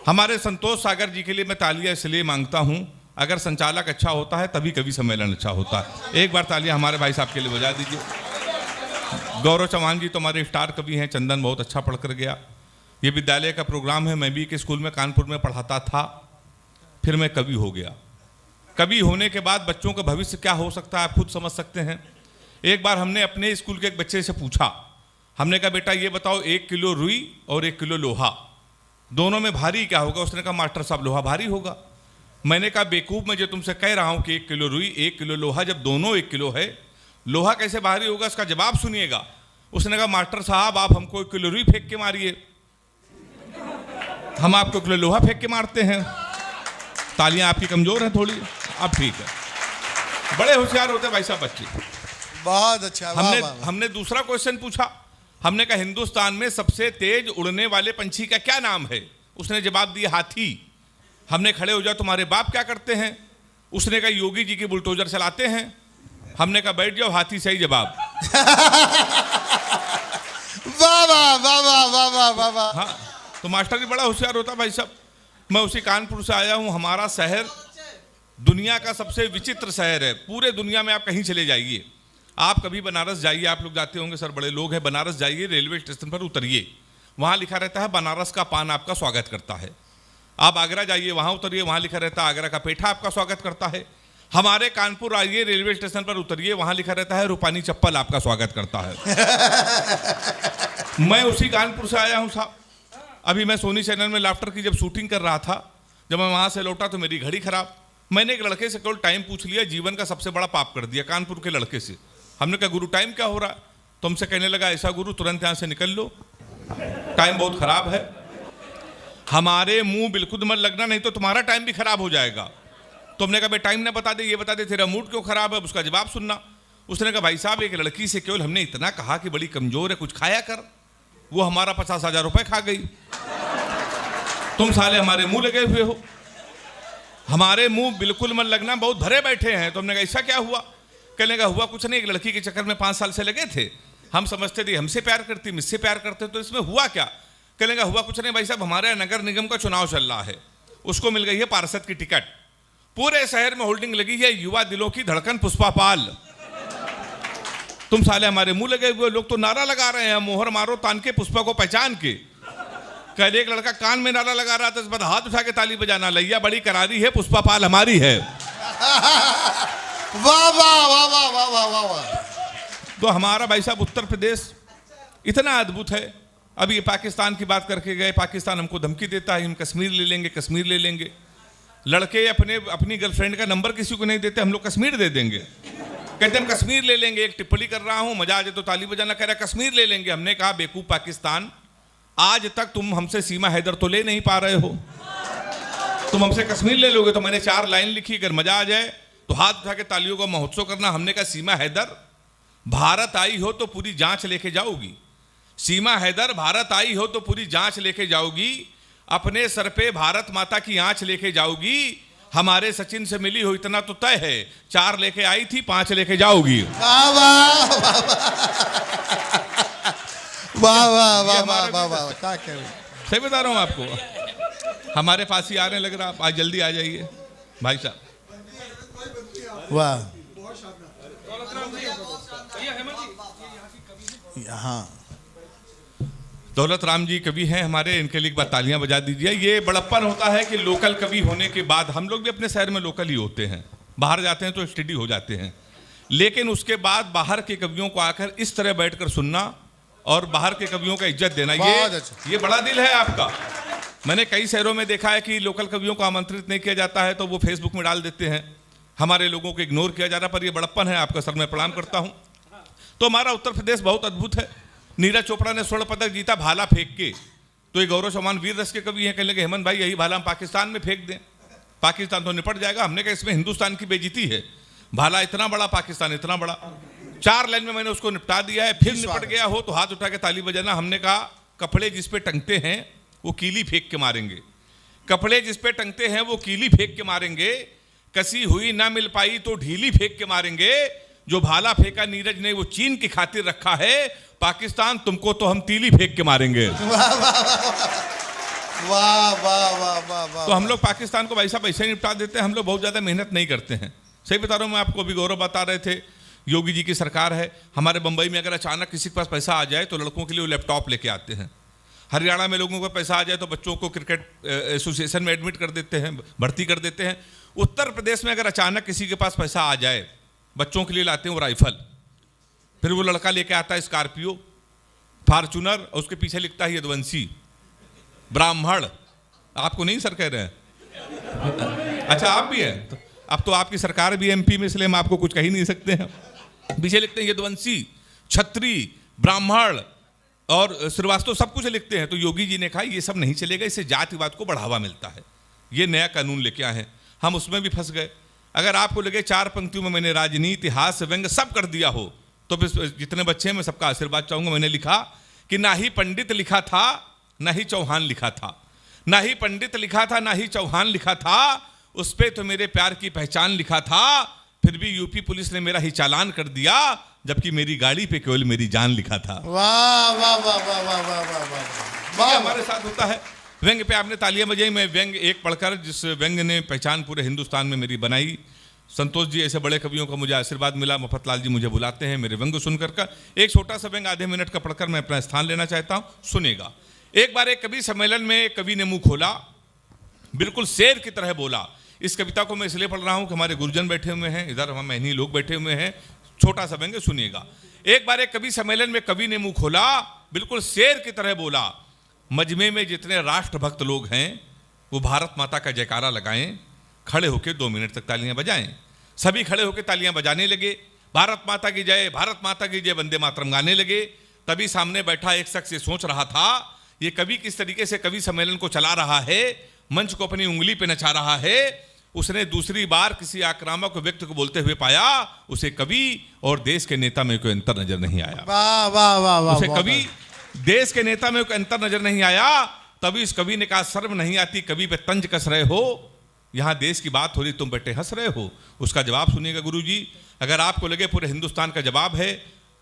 हमारे संतोष सागर जी के लिए मैं तालियां इसलिए मांगता हूँ, अगर संचालक अच्छा होता है तभी कवि सम्मेलन अच्छा होता है। एक बार तालियां हमारे भाई साहब के लिए बजा दीजिए। गौरव चौहान जी तो हमारे स्टार कवि हैं। चंदन बहुत अच्छा पढ़ कर गया। ये विद्यालय का प्रोग्राम है, मैं भी एक स्कूल में कानपुर में पढ़ाता था, फिर मैं कवि हो गया। कवि होने के बाद बच्चों का भविष्य क्या हो सकता है आप खुद समझ सकते हैं। एक बार हमने अपने स्कूल के एक बच्चे से पूछा, हमने कहा बेटा ये बताओ 1 किलो रुई और 1 किलो लोहा, दोनों में भारी क्या होगा? उसने कहा मास्टर साहब लोहा भारी होगा। मैंने कहा बेवकूफ़, मैं जो तुमसे कह रहा हूँ कि 1 किलो रुई 1 किलो लोहा, जब दोनों 1 किलो है, लोहा कैसे भारी होगा? इसका जवाब सुनिएगा। उसने कहा मास्टर साहब आप हमको 1 किलो रुई फेंक के मारिए, हम आपको 1 किलो लोहा फेंक के मारते हैं। तालियां आपकी कमजोर हैं थोड़ी, अब ठीक है। बड़े होशियार होते भाई साहब बच्चे। बहुत अच्छा। हमने दूसरा क्वेश्चन पूछा, हमने कहा हिंदुस्तान में सबसे तेज उड़ने वाले पंछी का क्या नाम है? उसने जवाब दिया हाथी। हमने खड़े हो जाओ तुम्हारे बाप क्या करते हैं? उसने कहा योगी जी की बुलडोजर चलाते हैं। हमने कहा बैठ जाओ, हाथी सही जवाब। वाह वाह वाह वाह वाह वाह वाह वाह। हाँ, तो मास्टर जी बड़ा होशियार होता भाई साहब। मैं उसी कानपुर से आया हूँ। हमारा शहर दुनिया का सबसे विचित्र शहर है। पूरे दुनिया में आप कहीं चले जाइए, आप कभी बनारस जाइए, आप लोग जाते होंगे सर, बड़े लोग हैं, बनारस जाइए, रेलवे स्टेशन पर उतरिए, वहाँ लिखा रहता है बनारस का पान आपका स्वागत करता है। आप आगरा जाइए, वहाँ उतरिए, वहाँ लिखा रहता है आगरा का पेठा आपका स्वागत करता है। हमारे कानपुर आइए, रेलवे स्टेशन पर उतरिए, वहाँ लिखा रहता है रूपानी चप्पल आपका स्वागत करता है। मैं उसी कानपुर से आया हूँ साहब। अभी मैं सोनी चैनल में लाफ्टर की जब शूटिंग कर रहा था, जब मैं वहाँ से लौटा तो मेरी घड़ी खराब। मैंने एक लड़के से केवल टाइम पूछ लिया, जीवन का सबसे बड़ा पाप कर दिया कानपुर के लड़के से। हमने कहा गुरु टाइम क्या हो रहा है? तो हमसे कहने लगा ऐसा गुरु तुरंत यहाँ से निकल लो, टाइम बहुत खराब है। हमारे मुंह बिल्कुल मत लगना, नहीं तो तुम्हारा टाइम भी खराब हो जाएगा। तो हमने कहा भाई टाइम ना बता दे, ये बता दे तेरा मूड क्यों खराब है, उसका जवाब सुनना। उसने कहा भाई साहब एक लड़की से केवल हमने इतना कहा कि बड़ी कमजोर है, कुछ खाया कर, वो हमारा 50,000 रुपए खा गई। तुम साले हमारे मुंह लगे हुए हो, हमारे मुंह बिल्कुल मत लगना, बहुत भरे बैठे हैं। तो हमने कहा ऐसा क्या हुआ? कहने का हुआ कुछ नहीं, एक लड़की के चक्कर में 5 साल से लगे थे, हम समझते थे हमसे प्यार करती, मुझसे प्यार करते, तो इसमें हुआ क्या? कहने का हुआ कुछ नहीं भाई साहब, हमारे नगर निगम का चुनाव चल रहा है, उसको मिल गई है पार्षद की टिकट, पूरे शहर में होल्डिंग लगी है युवा दिलों की धड़कन पुष्पा पाल। तुम साले हमारे मुंह लगे हुए लोग तो नारा लगा रहे हैं, मोहर मारो तान के पुष्पा को पहचान के। कल एक लड़का कान में नारा लगा रहा था, इस बार हाथ उठा के ताली बजाना, लैया बड़ी करारी है, पुष्पा पाल हमारी है। वाह वाह वाह वाह वाह वाह वाह वाह। तो हमारा भाई साहब उत्तर प्रदेश इतना अद्भुत है। अब ये पाकिस्तान की बात करके गए, पाकिस्तान हमको धमकी देता है हम कश्मीर ले लेंगे, कश्मीर ले लेंगे। लड़के अपनी गर्लफ्रेंड का नंबर किसी को नहीं देते, हम लोग कश्मीर दे देंगे, कहते हम कश्मीर ले लेंगे। एक टिप्पणी कर रहा हूं, मजा आ जाए तो ताली बजाना, कह रहा कश्मीर ले लेंगे। हमने कहा बेवकूफ पाकिस्तान, आज तक तुम हमसे सीमा हैदर तो ले नहीं पा रहे हो, तुम हमसे कश्मीर ले लोगे। तो मैंने 4 लाइन लिखी, अगर मजा आ जाए तो हाथ उठा के तालियों का महोत्सव करना। हमने कहा सीमा हैदर भारत आई हो तो पूरी जांच लेके जाओगी, सीमा हैदर भारत आई हो तो पूरी जांच लेके जाओगी, अपने सर पे भारत माता की आंच लेके जाओगी। हमारे सचिन से मिली हो इतना तो तय है, 4 लेके आई थी 5 लेके जाओगी। वाह वाह वाह वाह वाह वाह वाह वाह, क्या कह रहे हैं? सही बता रहा हूं आपको, हमारे पास ही आने लग रहा, आज जल्दी आ जाइए भाई साहब। वाह, हाँ दौलत राम जी कवि हैं हमारे, इनके लिए एक बार तालियां बजा दीजिए। ये बड़प्पन होता है कि लोकल कवि होने के बाद, हम लोग भी अपने शहर में लोकल ही होते हैं, बाहर जाते हैं तो स्टडी हो जाते हैं, लेकिन उसके बाद बाहर के कवियों को आकर इस तरह बैठकर सुनना और बाहर के कवियों का इज्जत देना, ये बड़ा दिल है आपका। मैंने कई शहरों में देखा है कि लोकल कवियों को आमंत्रित नहीं किया जाता है तो वो फेसबुक में डाल देते हैं, हमारे लोगों को इग्नोर किया जा रहा, पर ये बड़प्पन है आपका, सर मैं प्रणाम करता हूँ। तो हमारा उत्तर प्रदेश बहुत अद्भुत है। नीरज चोपड़ा ने स्वर्ण पदक जीता भाला फेंक के, तो ये गौरव सम्मान वीर रस के कवि हैं, कहने लगे हेमंत भाई यही भाला हम पाकिस्तान में फेंक दें, पाकिस्तान तो निपट जाएगा। हमने कहा इसमें हिंदुस्तान की बेइज्जती है, भाला इतना बड़ा, पाकिस्तान इतना बड़ा। 4 लाइन में मैंने उसको निपटा दिया है। फिर निपट गया हो तो हाथ उठा के ताली बजाना। हमने कहा कपड़े जिस पे टंगते हैं वो कीली फेंक के मारेंगे, कपड़े जिस पे टंगते हैं वो कीली फेंक के मारेंगे, कसी हुई ना मिल पाई तो ढीली फेंक के मारेंगे। जो भाला फेंका नीरज ने वो चीन की खातिर रखा है, पाकिस्तान तुमको तो हम तीली फेंक के मारेंगे। वाह वाह वाह वाह। तो हम लोग पाकिस्तान को भाई साहब ऐसे ही निपटा देते हैं, हम लोग बहुत ज़्यादा मेहनत नहीं करते हैं। सही बता रहा हूँ मैं आपको, अभी गौरव बता रहे थे योगी जी की सरकार है, हमारे बंबई में अगर अचानक किसी के पास पैसा आ जाए तो लड़कों के लिए वो लैपटॉप लेके आते हैं। हरियाणा में लोगों को पैसा आ जाए तो बच्चों को क्रिकेट एसोसिएशन में एडमिट कर देते हैं, भर्ती कर देते हैं। उत्तर प्रदेश में अगर अचानक किसी के पास पैसा आ जाए, बच्चों के लिए लाते हैं वो राइफल, फिर वो लड़का लेके आता है स्कॉर्पियो, फॉर्चूनर, और उसके पीछे लिखता है यदुवंशी ब्राह्मण। आपको नहीं सर कह रहे हैं? अच्छा आप भी हैं, तो अब तो आपकी सरकार भी एमपी में, इसलिए हम आपको कुछ कह ही नहीं सकते हैं। पीछे लिखते हैं यदुवंशी, छत्री, ब्राह्मण और श्रीवास्तव, सब कुछ लिखते हैं। तो योगी जी ने कहा ये सब नहीं चलेगा, इससे जातिवाद को बढ़ावा मिलता है, ये नया कानून लेके आए हैं। हम उसमें भी फंस गए। अगर आपको लगे 4 पंक्तियों में मैंने राजनीति, हास्य, व्यंग सब कर दिया हो, तो फिर जितने बच्चे हैं मैं सबका आशीर्वाद चाहूंगा। मैंने लिखा कि ना ही पंडित लिखा था ना ही चौहान लिखा था, ना ही पंडित लिखा था ना ही चौहान लिखा था, उस पे तो मेरे प्यार की पहचान लिखा था, फिर भी यूपी पुलिस ने मेरा ही चालान कर दिया, जबकि मेरी गाड़ी पे केवल मेरी जान लिखा था। वाह वाह वाह वाह वाह वाह वाह वाह। हमारे साथ होता है। व्यंग पे आपने तालियां बजाई, मैं व्यंग एक पढ़कर, जिस व्यंग ने पहचान पूरे हिंदुस्तान में मेरी बनाई, संतोष जी ऐसे बड़े कवियों का मुझे आशीर्वाद मिला, मफतलाल जी मुझे बुलाते हैं मेरे व्यंग सुनकर का। एक छोटा सा व्यंग आधे मिनट का पढ़कर मैं अपना स्थान लेना चाहता हूँ, सुनेगा। एक बार एक कवि सम्मेलन में एक कवि ने मुंह खोला, बिल्कुल शेर की तरह बोला। इस कविता को मैं इसलिए पढ़ रहा हूँ कि हमारे गुरुजन बैठे हुए हैं, इधर हम महनी लोग बैठे हुए हैं, छोटा सा व्यंग सुनिएगा। एक बार एक कवि सम्मेलन में कवि ने मुंह खोला, बिल्कुल शेर की तरह बोला, मजमे में जितने राष्ट्रभक्त लोग हैं वो भारत माता का जयकारा लगाएं, खड़े होकर 2 मिनट तक तालियां बजाएं। सभी खड़े होकर तालियां बजाने लगे, भारत माता की जय, भारत माता की जय, वंदे मातरम गाने लगे। तभी सामने बैठा एक शख्स ये सोच रहा था, ये कवि किस तरीके से कवि सम्मेलन को चला रहा है, मंच को अपनी उंगली पे नचा रहा है। उसने दूसरी बार किसी आक्रामक व्यक्ति को बोलते हुए पाया, उसे कवि और देश के नेता में कोई अंतर नजर नहीं आया। वाह वाह वाह वाह। उसे कवि, देश के नेता में कोई अंतर नजर नहीं आया। तभी इस कवि ने कहा, शर्म नहीं आती कवि पे तंज कस रहे हो, यहाँ देश की बात हो रही, तुम बेटे हंस रहे हो। उसका जवाब सुनिएगा गुरुजी। अगर आपको लगे पूरे हिंदुस्तान का जवाब है,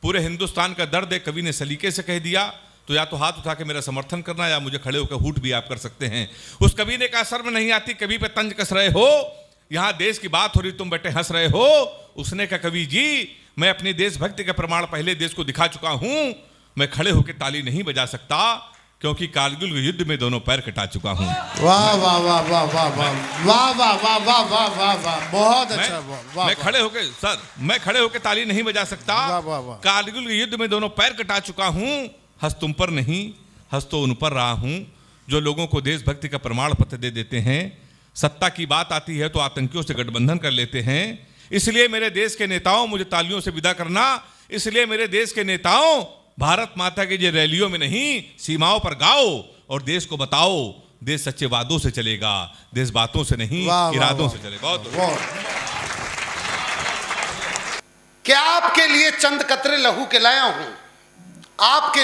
पूरे हिंदुस्तान का दर्द है, कवि ने सलीके से कह दिया, तो या तो हाथ उठा के मेरा समर्थन करना या मुझे खड़े होकर हूट भी आप कर सकते हैं। उस कवि ने कहा शर्म नहीं आती, कवि पे तंज कस रहे हो, यहाँ देश की बात हो रही, तुम बेटे हंस रहे हो। उसने कहा कवि जी, मैं अपनी देशभक्ति का प्रमाण पहले देश को दिखा चुका हूं, मैं खड़े होकर ताली नहीं बजा सकता क्योंकि कारगिल के युद्ध में दोनों पैर कटा चुका हूं। वाह वाह वाह वाह वाह वाह वाह वाह वाह वाह वाह वाह वाह, बहुत अच्छा। वाह मैं खड़े होकर सर, मैं खड़े होकर ताली नहीं बजा सकता, वाह वाह वाह। कारगिल के युद्ध में दोनों पैर कटा चुका हूं। हंस तुम पर नहीं, हंस तो उन पर रहा हूं जो लोगों को देशभक्ति का प्रमाण पत्र दे देते हैं। सत्ता की बात आती है तो आतंकियों से गठबंधन कर लेते हैं। इसलिए मेरे देश के नेताओं, मुझे तालियों से विदा करना, इसलिए मेरे देश के नेताओं, भारत माता की ये रैलियों में नहीं, सीमाओं पर गाओ और देश को बताओ, देश सच्चे वादों से चलेगा, देश बातों से नहीं, इरादों से चलेगा। बहुत क्या आपके लिए चंद कतरे लहू के लाया हूं, आपके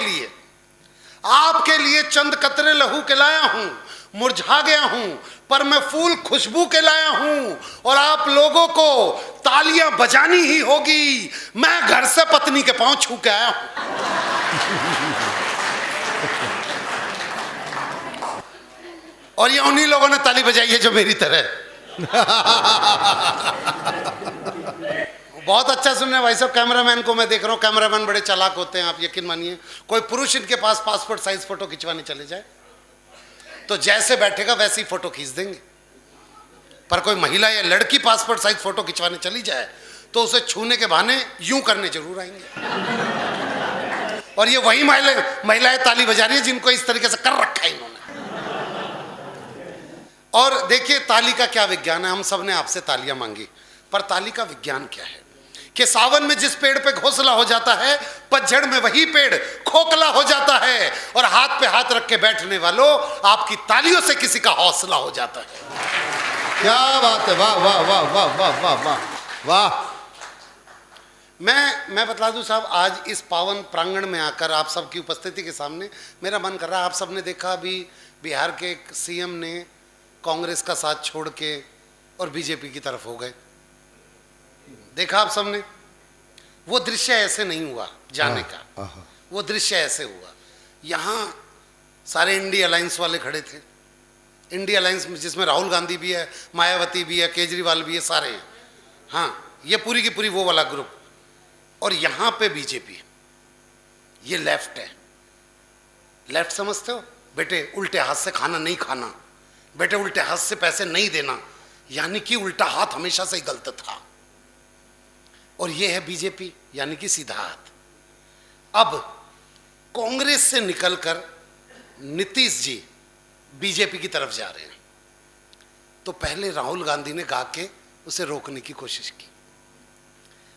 लिए चंद कतरे लहू के लाया हूं। मुरझा गया हूं पर मैं फूल खुशबू के लाया हूं, और आप लोगों को तालियां बजानी ही होगी। मैं घर से पत्नी के पांव छू के आया हूं। और ये उन्हीं लोगों ने ताली बजाई है जो मेरी तरह। बहुत अच्छा सुनने भाई साहब। कैमरामैन को मैं देख रहा हूँ, कैमरामैन बड़े चालाक होते हैं, आप यकीन मानिए। कोई पुरुष इनके पास पासपोर्ट साइज फोटो खिंचवाने चले जाए तो जैसे बैठेगा वैसे ही फोटो खींच देंगे, पर कोई महिला या लड़की पासपोर्ट साइज फोटो खिंचवाने चली जाए तो उसे छूने के बहाने यूं करने जरूर आएंगे। और ये वही महिलाएं ताली बजा रही है जिनको इस तरीके से कर रखा है इन्होंने। और देखिए ताली का क्या विज्ञान है। हम सब ने आपसे तालियां मांगी, पर ताली का विज्ञान क्या है कि सावन में जिस पेड़ पे घोंसला हो जाता है, पतझड़ में वही पेड़ खोखला हो जाता है। और हाथ पे हाथ रख के बैठने वालों, आपकी तालियों से किसी का हौसला हो जाता है। क्या बात है, वाह वाह वाह वाह वाह वाह वाह वाह। मैं बता दूं साहब, आज इस पावन प्रांगण में आकर आप सबकी उपस्थिति के सामने मेरा मन कर रहा है। आप सबने देखा अभी बिहार के एक सीएम ने कांग्रेस का साथ छोड़ के और बीजेपी की तरफ हो गए, देखा आप सबने। वो दृश्य ऐसे नहीं हुआ जाने का, वो दृश्य ऐसे हुआ। यहाँ सारे इंडिया अलायंस वाले खड़े थे, इंडिया अलायंस में जिसमें राहुल गांधी भी है, मायावती भी है, केजरीवाल भी है, सारे हैं। हाँ, ये पूरी की पूरी वो वाला ग्रुप। और यहाँ पे बीजेपी, ये लेफ्ट है। लेफ्ट समझते हो बेटे? उल्टे हाथ से खाना नहीं खाना, बेटे उल्टे हाथ से पैसे नहीं देना, यानी कि उल्टा हाथ हमेशा से ही गलत था। और ये है बीजेपी, यानी कि सीधा हाथ। अब कांग्रेस से निकलकर नीतीश जी बीजेपी की तरफ जा रहे हैं, तो पहले राहुल गांधी ने गा के उसे रोकने की कोशिश की।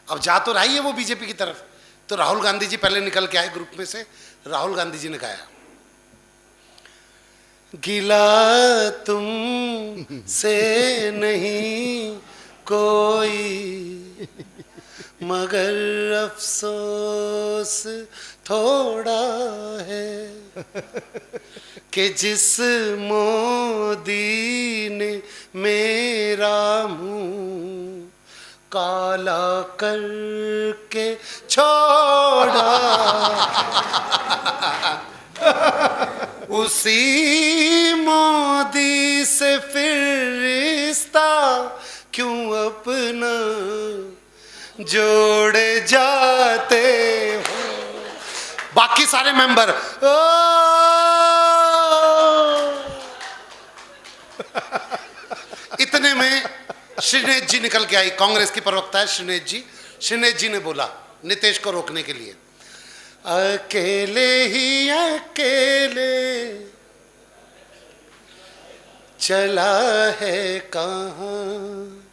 अब जा तो रही है वो बीजेपी की तरफ, तो राहुल गांधी जी पहले निकल के आए ग्रुप में से। राहुल गांधी जी ने गाया, गिला तुम से नहीं कोई, मगर अफसोस थोड़ा है कि जिस मोदी ने मेरा मुंह काला करके छोड़ा, उसी मोदी से फिर रिश्ता क्यों अपना जोड़े जाते हो। बाकी सारे मेंबर इतने में श्रीनेश जी निकल के आई, कांग्रेस की प्रवक्ता है श्रीनेश जी। श्रीनेश जी ने बोला नीतीश को रोकने के लिए, अकेले ही अकेले चला है कहाँ,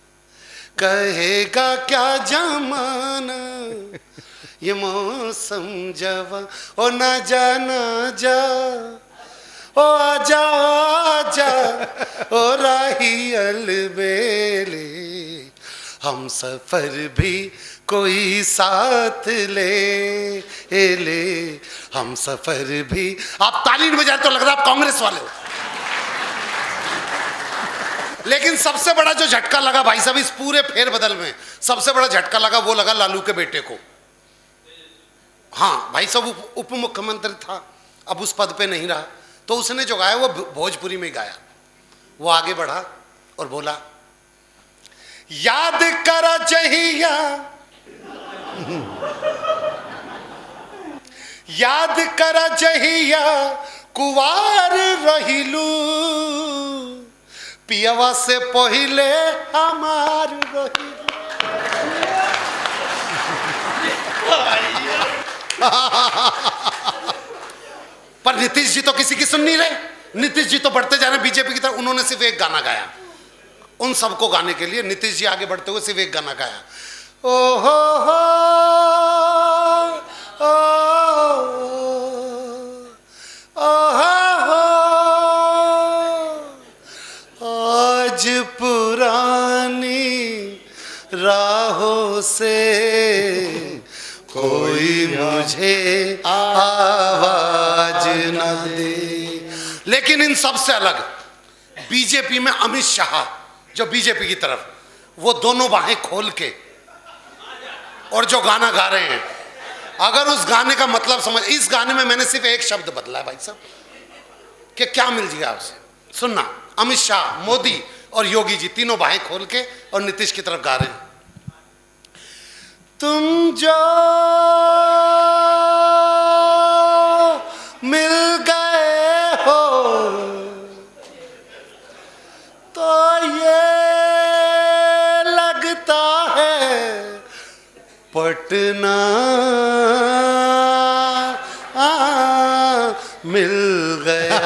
कहेगा क्या जमाना, ये मौसम जवा ओ ना जा ना जा, ओ आजा आजा ओ राही अलबेले, हम सफर भी कोई साथ ले ले, हम सफर भी। आप ताली नहीं बजाते तो लग रहा है आप कांग्रेस वाले हो। लेकिन सबसे बड़ा जो झटका लगा भाई साहब इस पूरे फेरबदल में, सबसे बड़ा झटका लगा वो लगा लालू के बेटे को। हाँ भाई साहब उप मुख्यमंत्री था, अब उस पद पे नहीं रहा, तो उसने जो गाया वो भोजपुरी में गाया। वो आगे बढ़ा और बोला, याद कर जहिया, याद कर जहिया कुवार रहिलू, पियवा से पहिले हमार रहिलू। पर नीतीश जी तो किसी की सुन नहीं रहे। नीतीश जी तो बढ़ते जा रहे हैं बीजेपी की तरफ। उन्होंने सिर्फ एक गाना गाया, उन सबको गाने के लिए नीतीश जी आगे बढ़ते हुए सिर्फ एक गाना गाया, ओ हो आज पुरानी राहों से कोई मुझे आवाज न दे। लेकिन इन सब से अलग बीजेपी में अमित शाह जो बीजेपी की तरफ, वो दोनों बाहें खोल के और जो गाना गा रहे हैं, अगर उस गाने का मतलब समझ, इस गाने में मैंने सिर्फ एक शब्द बदला है भाई साहब कि क्या मिल जाएगा उसे। सुनना, अमित शाह, मोदी और योगी जी तीनों बाहें खोल के और नीतीश की तरफ गा रहे हैं, तुम जो मिल गए हो तो ये लगता है पटना मिल गया।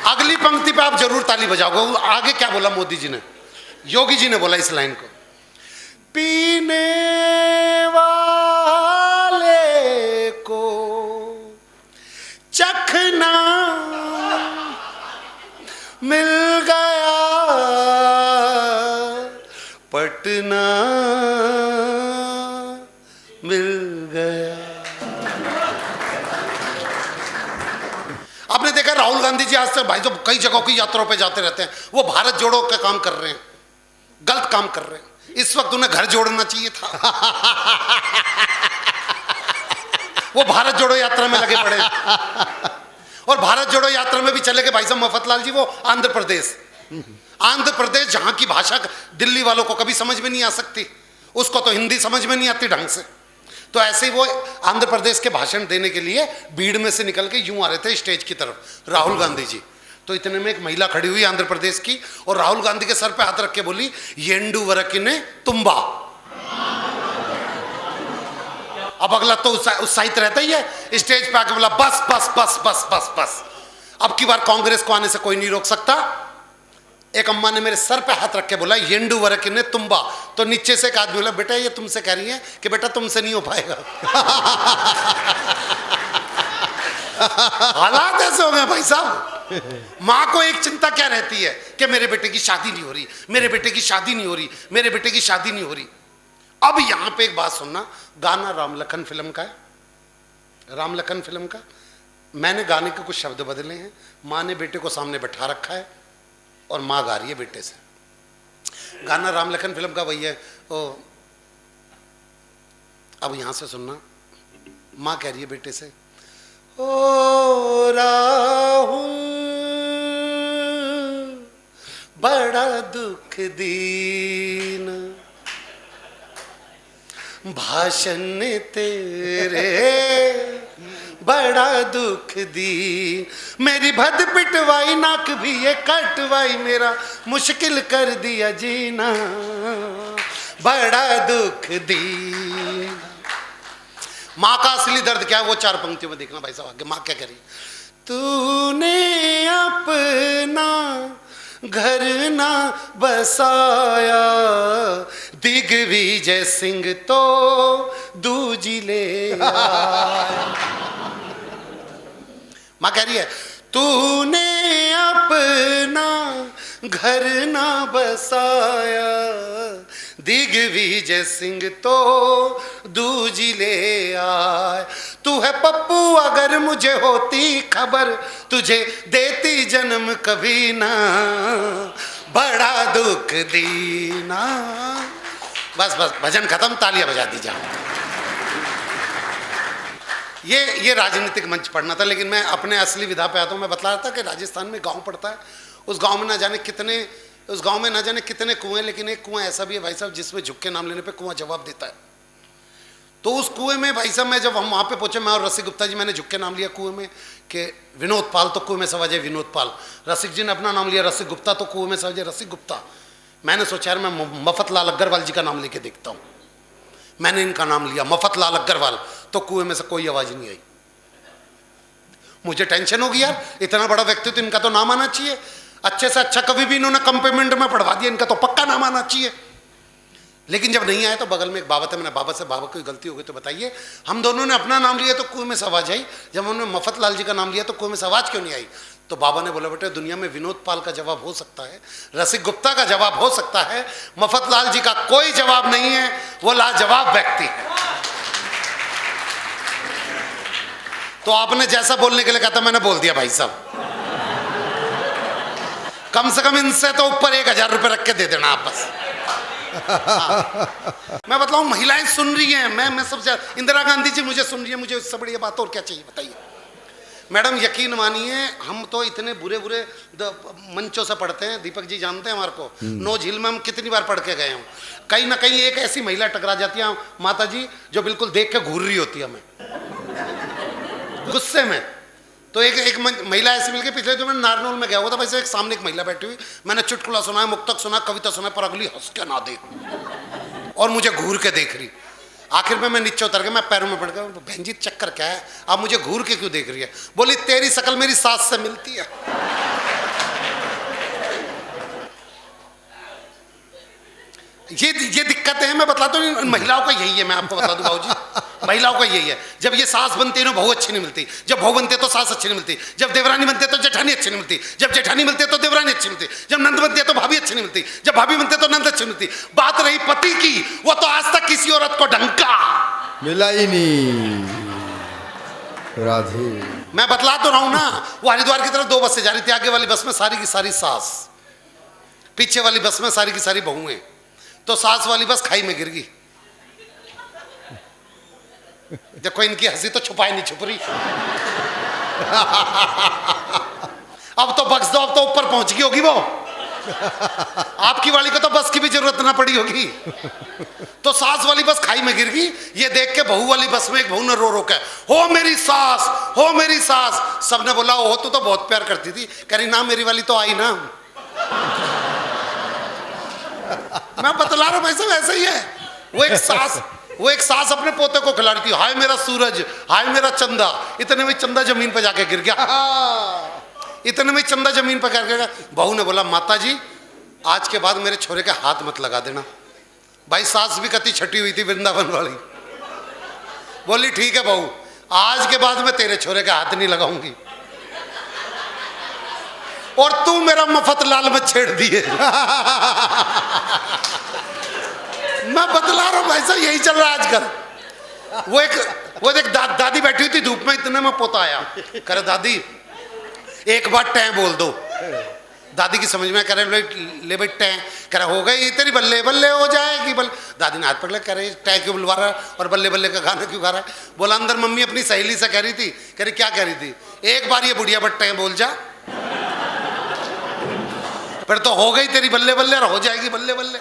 अगली पंक्ति पे आप जरूर ताली बजाओगे। आगे क्या बोला मोदी जी ने, योगी जी ने बोला इस लाइन को, पीने वाले को चखना मिल गया पटना मिल गया। आपने देखा राहुल गांधी जी आज से भाई जो कई जगहों की यात्राओं पे जाते रहते हैं, वो भारत जोड़ो का काम कर रहे हैं, गलत काम कर रहे हैं। इस वक्त उन्हें घर जोड़ना चाहिए था। वो भारत जोड़ो यात्रा में लगे पड़े, और भारत जोड़ो यात्रा में भी चले गए भाई साहब मफतलाल जी वो आंध्र प्रदेश। आंध्र प्रदेश जहां की भाषा दिल्ली वालों को कभी समझ में नहीं आ सकती, उसको तो हिंदी समझ में नहीं आती ढंग से, तो ऐसे ही वो आंध्र प्रदेश के भाषण देने के लिए भीड़ में से निकल के यूं आ रहे थे स्टेज की तरफ राहुल गांधी जी। तो इतने में एक महिला खड़ी हुई आंध्र प्रदेश की, और राहुल गांधी के सर पे हाथ रख के बोली, येंडू वरकिने तुम्बा। अब अगला तो उत्साहित रहता ही है, स्टेज पे आके बोला, बस बस बस बस बस बस, अब की बार कांग्रेस को आने से कोई नहीं रोक सकता। एक अम्मा ने मेरे सर पे हाथ रख के बोला, येंडू वरकिने तुम्बा। तो नीचे से एक आदमी बोला, बेटा ये तुमसे कह रही है कि बेटा तुमसे नहीं हो पाएगा। हालात ऐसे हो गए भाई साहब। माँ को एक चिंता क्या रहती है कि मेरे बेटे की शादी नहीं हो रही, मेरे बेटे की शादी नहीं हो रही, मेरे बेटे की शादी नहीं हो रही। अब यहां पे एक बात सुनना, गाना राम लखन फिल्म का है, राम लखन फिल्म का। मैंने गाने के कुछ शब्द बदले हैं। माँ ने बेटे को सामने बैठा रखा है और माँ गा रही है बेटे से। गाना राम लखन फिल्म का वही है। अब यहां से सुनना, माँ कह रही है बेटे से, ओ राहुल बड़ा दुख दीन भाषण तेरे बड़ा दुख दी, मेरी भद पिटवाई नाक भी ये कटवाई, मेरा मुश्किल कर दिया जीना बड़ा दुख दी। माँ का असली दर्द क्या है वो चार पंक्तियों में देखना भाई साहब। आगे माँ क्या कह रही, तूने अपना घर ना बसाया, दिग्विजय सिंह तो दूजी ले आया। माँ कह रही है, तूने अपना घर ना बसाया, दिग्विजय सिंह तो दूजी ले आए। तू है पप्पू अगर मुझे होती खबर, तुझे देती जन्म कभी ना, बड़ा दुख दीना। बस बस भजन खत्म, तालियां बजा दी जाओ। ये राजनीतिक मंच पढ़ना था, लेकिन मैं अपने असली विधा पे आता हूँ। मैं बता रहा था कि राजस्थान में गांव पड़ता है, उस गांव में ना जाने कितने कुएं, लेकिन एक कुआं ऐसा भी है भाई साहब जिसमें झुक के नाम लेने पे कुआं जवाब देता है। तो उस कुएं में भाई साहब, मैं जब हम वहाँ पे पहुंचे, मैं और रसिक गुप्ता जी, मैंने झुक के नाम लिया कुएं में कि विनोद पाल, तो कुएं में से आवाज आई विनोद पाल। रसिक जी ने अपना नाम लिया रसिक गुप्ता, तो कुएं में से आवाज आई रसिक गुप्ता। मैंने सोचा यार मैं मफतलाल अग्रवाल जी का नाम लेके देखता हूँ। मैंने इनका नाम लिया मफतलाल अग्रवाल, तो कुएं में से कोई आवाज नहीं आई। मुझे टेंशन होगी यार, इतना बड़ा व्यक्तित्व, इनका तो नाम आना चाहिए। अच्छे से अच्छा कभी भी इन्होंने कम पेमेंट में पढ़वा दिया, इनका तो पक्का नाम आना चाहिए। लेकिन जब नहीं आया तो बगल में एक बाबा थे, मैंने बाबा से, बाबा कोई गलती हो गई तो बताइए। हम दोनों ने अपना नाम लिया तो कुएं में से आवाज आई, जब उन्होंने मफतलाल जी का नाम लिया तो कुएं में से आवाज क्यों नहीं आई? तो बाबा ने बोला बेटे दुनिया में विनोद पाल का जवाब हो सकता है, रसिक गुप्ता का जवाब हो सकता है, मफतलाल जी का कोई जवाब नहीं है, वो लाजवाब व्यक्ति है। तो आपने जैसा बोलने के लिए कहा था मैंने बोल दिया भाई साहब। कम से कम इनसे तो ऊपर 1000 रुपए रख के दे देना आप बस। मैं बतलाऊं, महिलाएं सुन रही हैं, मैं सबसे, इंदिरा गांधी जी मुझे सुन रही है, मुझे उससे बड़ी बात और क्या चाहिए बताइए। मैडम यकीन मानिए, हम तो इतने बुरे मंचों से पढ़ते हैं, दीपक जी जानते हैं हमारे को, नो झील में हम कितनी बार पढ़ के गए हूँ। कहीं ना कहीं एक ऐसी महिला टकरा जाती है माता जी, जो बिल्कुल देख के घूर रही होती है हमें गुस्से में। तो एक महिला ऐसी मिल गई, पिछले जो मैं नारनौल में गया हुआ था, वैसे एक सामने एक महिला बैठी हुई, मैंने चुटकुला सुना, मुक्तक सुना, कविता सुना, पर अगली हंस के ना देख और मुझे घूर के देख रही। आखिर में मैं नीचे उतर गया, मैं पैरों में पड़ गया, बहन जी चक्कर क्या है, आप मुझे घूर के क्यों देख रही है? बोली तेरी शक्ल मेरी सास से मिलती है। ये दिक्कतें हैं, मैं बतलाता हूँ। महिलाओं का यही है, मैं आपको बता दूं बाबूजी, महिलाओं का यही है। जब ये सास बनती है ना, बहू अच्छी नहीं मिलती। जब बहू बनती है तो सास अच्छी नहीं मिलती। जब देवरानी बनती है तो जेठानी अच्छी नहीं मिलती। जब जेठानी मिलती है तो देवरानी अच्छी मिलती। जब नंद बनती है तो भाभी अच्छी नहीं मिलती। जब भाभी बनती है तो नंद अच्छी मिलती। बात रही पति की, वो तो आज तक किसी औरत को ढंका मिला ही नहीं। राधे, मैं बतला तो रहा हूं ना। वो हरिद्वार की तरफ 2 बसें जा रही थी, आगे वाली बस में सारी की सारी सास, पीछे वाली बस में सारी की सारी बहुएं। तो सास वाली बस खाई में गिर गई। देखो इनकी हंसी तो छुपाई नहीं छुप रही। अब तो बख्श दो, अब तो ऊपर पहुंच गई होगी वो। आपकी वाली को तो बस की भी जरूरत ना पड़ी होगी। तो सास वाली बस खाई में गिर गई। ये देख के बहू वाली बस में एक बहू ने रो रो के, हो मेरी सास, हो मेरी सास। सबने बोला हो तू तो बहुत प्यार करती थी। कह रही ना मेरी वाली तो आई ना। मैं बतला रहा हूं भाई साहब, ऐसा ही है। वो एक सास अपने पोते को खिला रही थी, हाय मेरा सूरज, हाय मेरा चंदा। इतने में चंदा जमीन पर जाके गिर गया। इतने में चंदा जमीन पर गिर गया। बहू ने बोला माता जी आज के बाद मेरे छोरे के हाथ मत लगा देना। भाई सास भी कति छटी हुई थी वृंदावन वाली। बोली ठीक है बहू, आज के बाद मैं तेरे छोरे के हाथ नहीं लगाऊंगी। और तू मेरा मफत लाल मत छेड़ दिए। मैं बतला रहा हूं भाई साहब, यही चल रहा है आजकल। वो एक दादी बैठी हुई थी धूप में, इतने में पोता आया, करे दादी एक बार टैं बोल दो। दादी की समझ में, करे ले भाई टैं, करे हो गई तेरी बल्ले बल्ले हो जाएगी बल्ले। दादी ने हाथ पकड़ लिया, करे टैं क्यों बुलवा रहा है और बल्ले बल्ले का गाना क्यों गा रहा है? बोला अंदर मम्मी अपनी सहेली से कह रही थी। कह रही क्या कह रही थी? एक बार ये बुढ़िया बट टैं बोल जा, फिर तो हो गई तेरी बल्ले बल्ले और हो जाएगी बल्ले बल्ले।